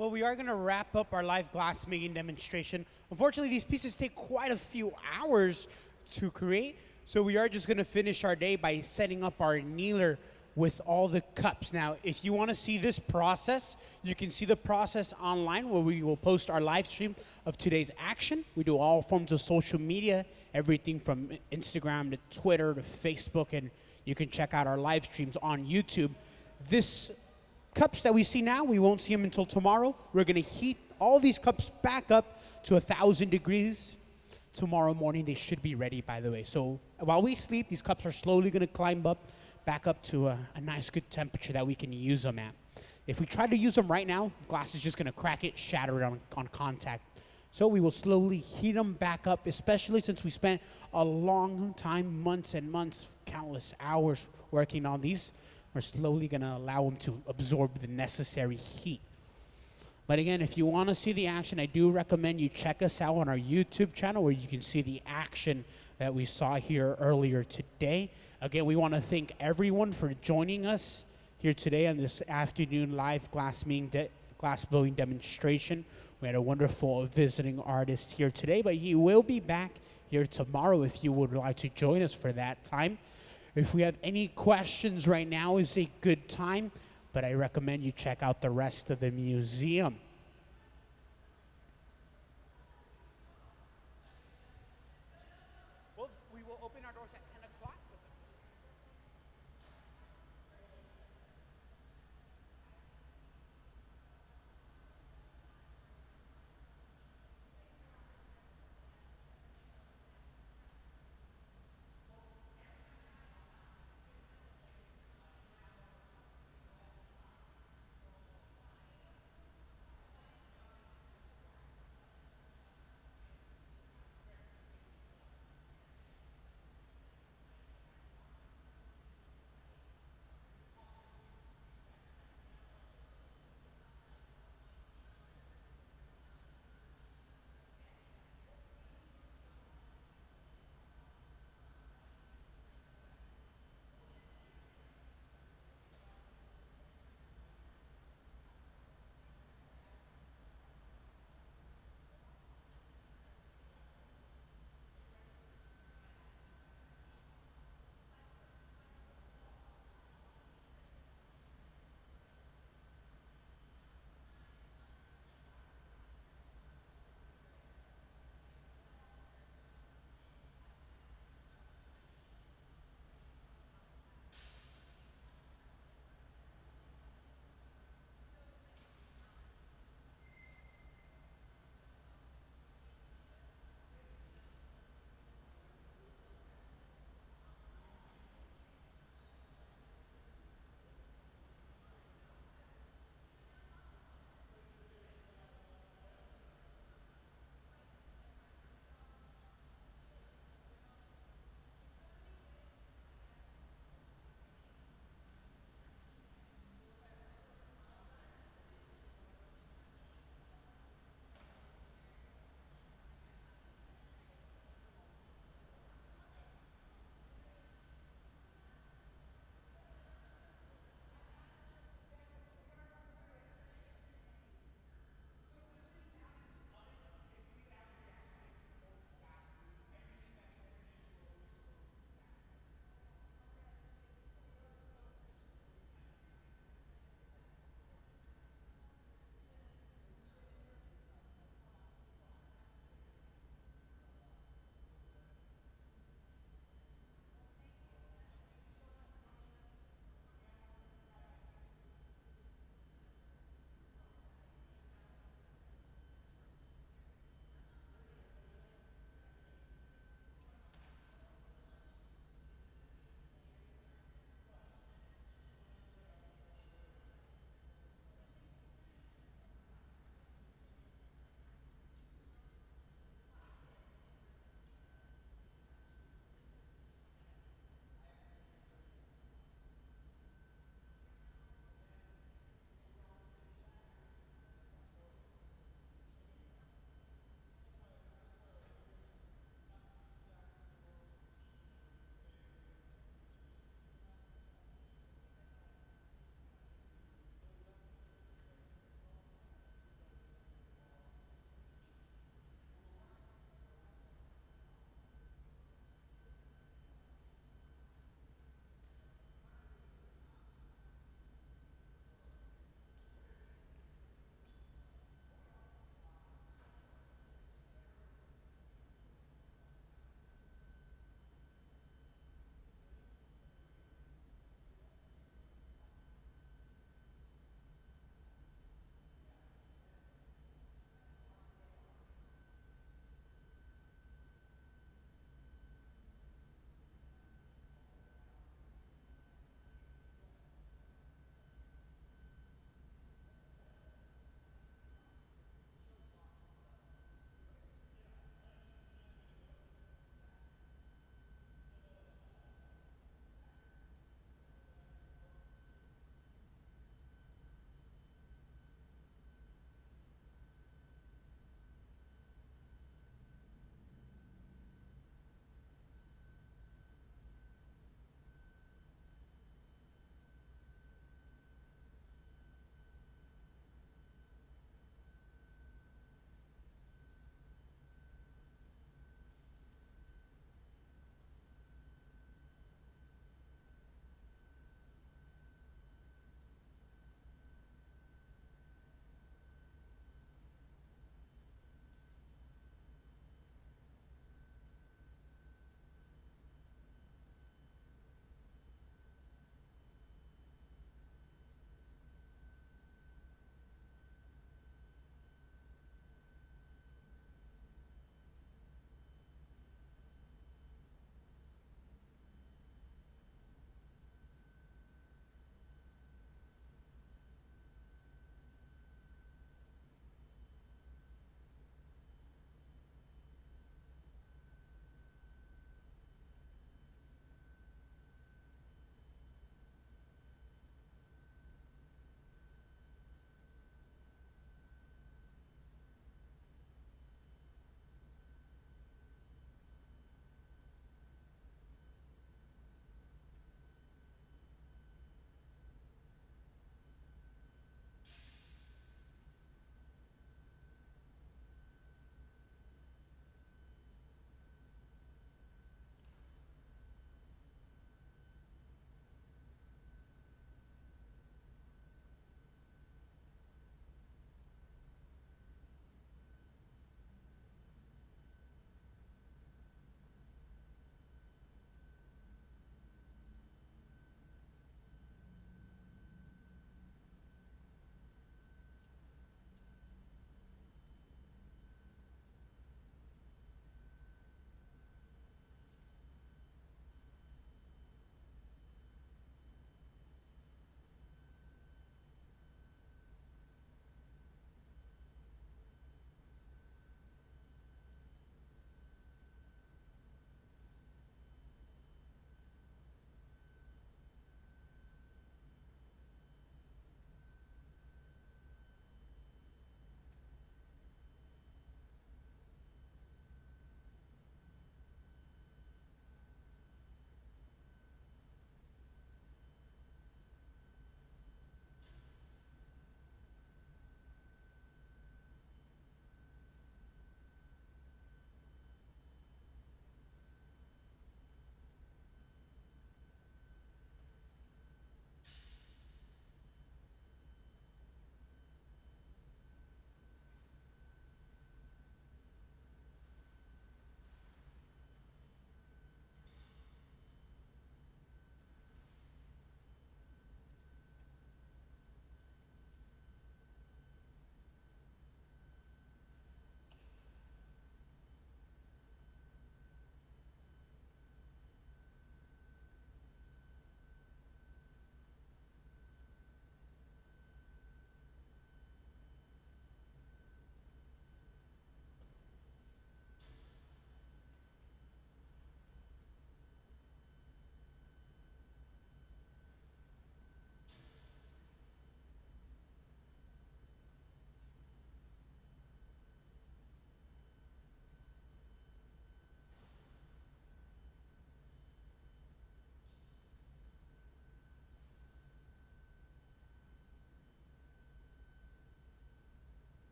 Well, we are going to wrap up our live glass making demonstration. Unfortunately, these pieces take quite a few hours to create. So we are just going to finish our day by setting up our kneeler with all the cups. Now, if you want to see this process, you can see the process online where we will post our live stream of today's action. We do all forms of social media, everything from Instagram to Twitter to Facebook, and you can check out our live streams on YouTube. This cups that we see now, we won't see them until tomorrow. We're going to heat all these cups back up to 1,000 degrees. Tomorrow morning, they should be ready, by the way. So while we sleep, these cups are slowly going to climb back up to a nice, good temperature that we can use them at. If we try to use them right now, glass is just going to crack it, shatter it on contact. So we will slowly heat them back up, especially since we spent a long time, months and months, countless hours working on these. We're slowly going to allow them to absorb the necessary heat. But again, if you want to see the action, I do recommend you check us out on our YouTube channel where you can see the action that we saw here earlier today. Again, we want to thank everyone for joining us here today on this afternoon live glass blowing demonstration. We had a wonderful visiting artist here today, but he will be back here tomorrow if you would like to join us for that time. If we have any questions right now is a good time, but I recommend you check out the rest of the museum. Well, we will open our doors at 10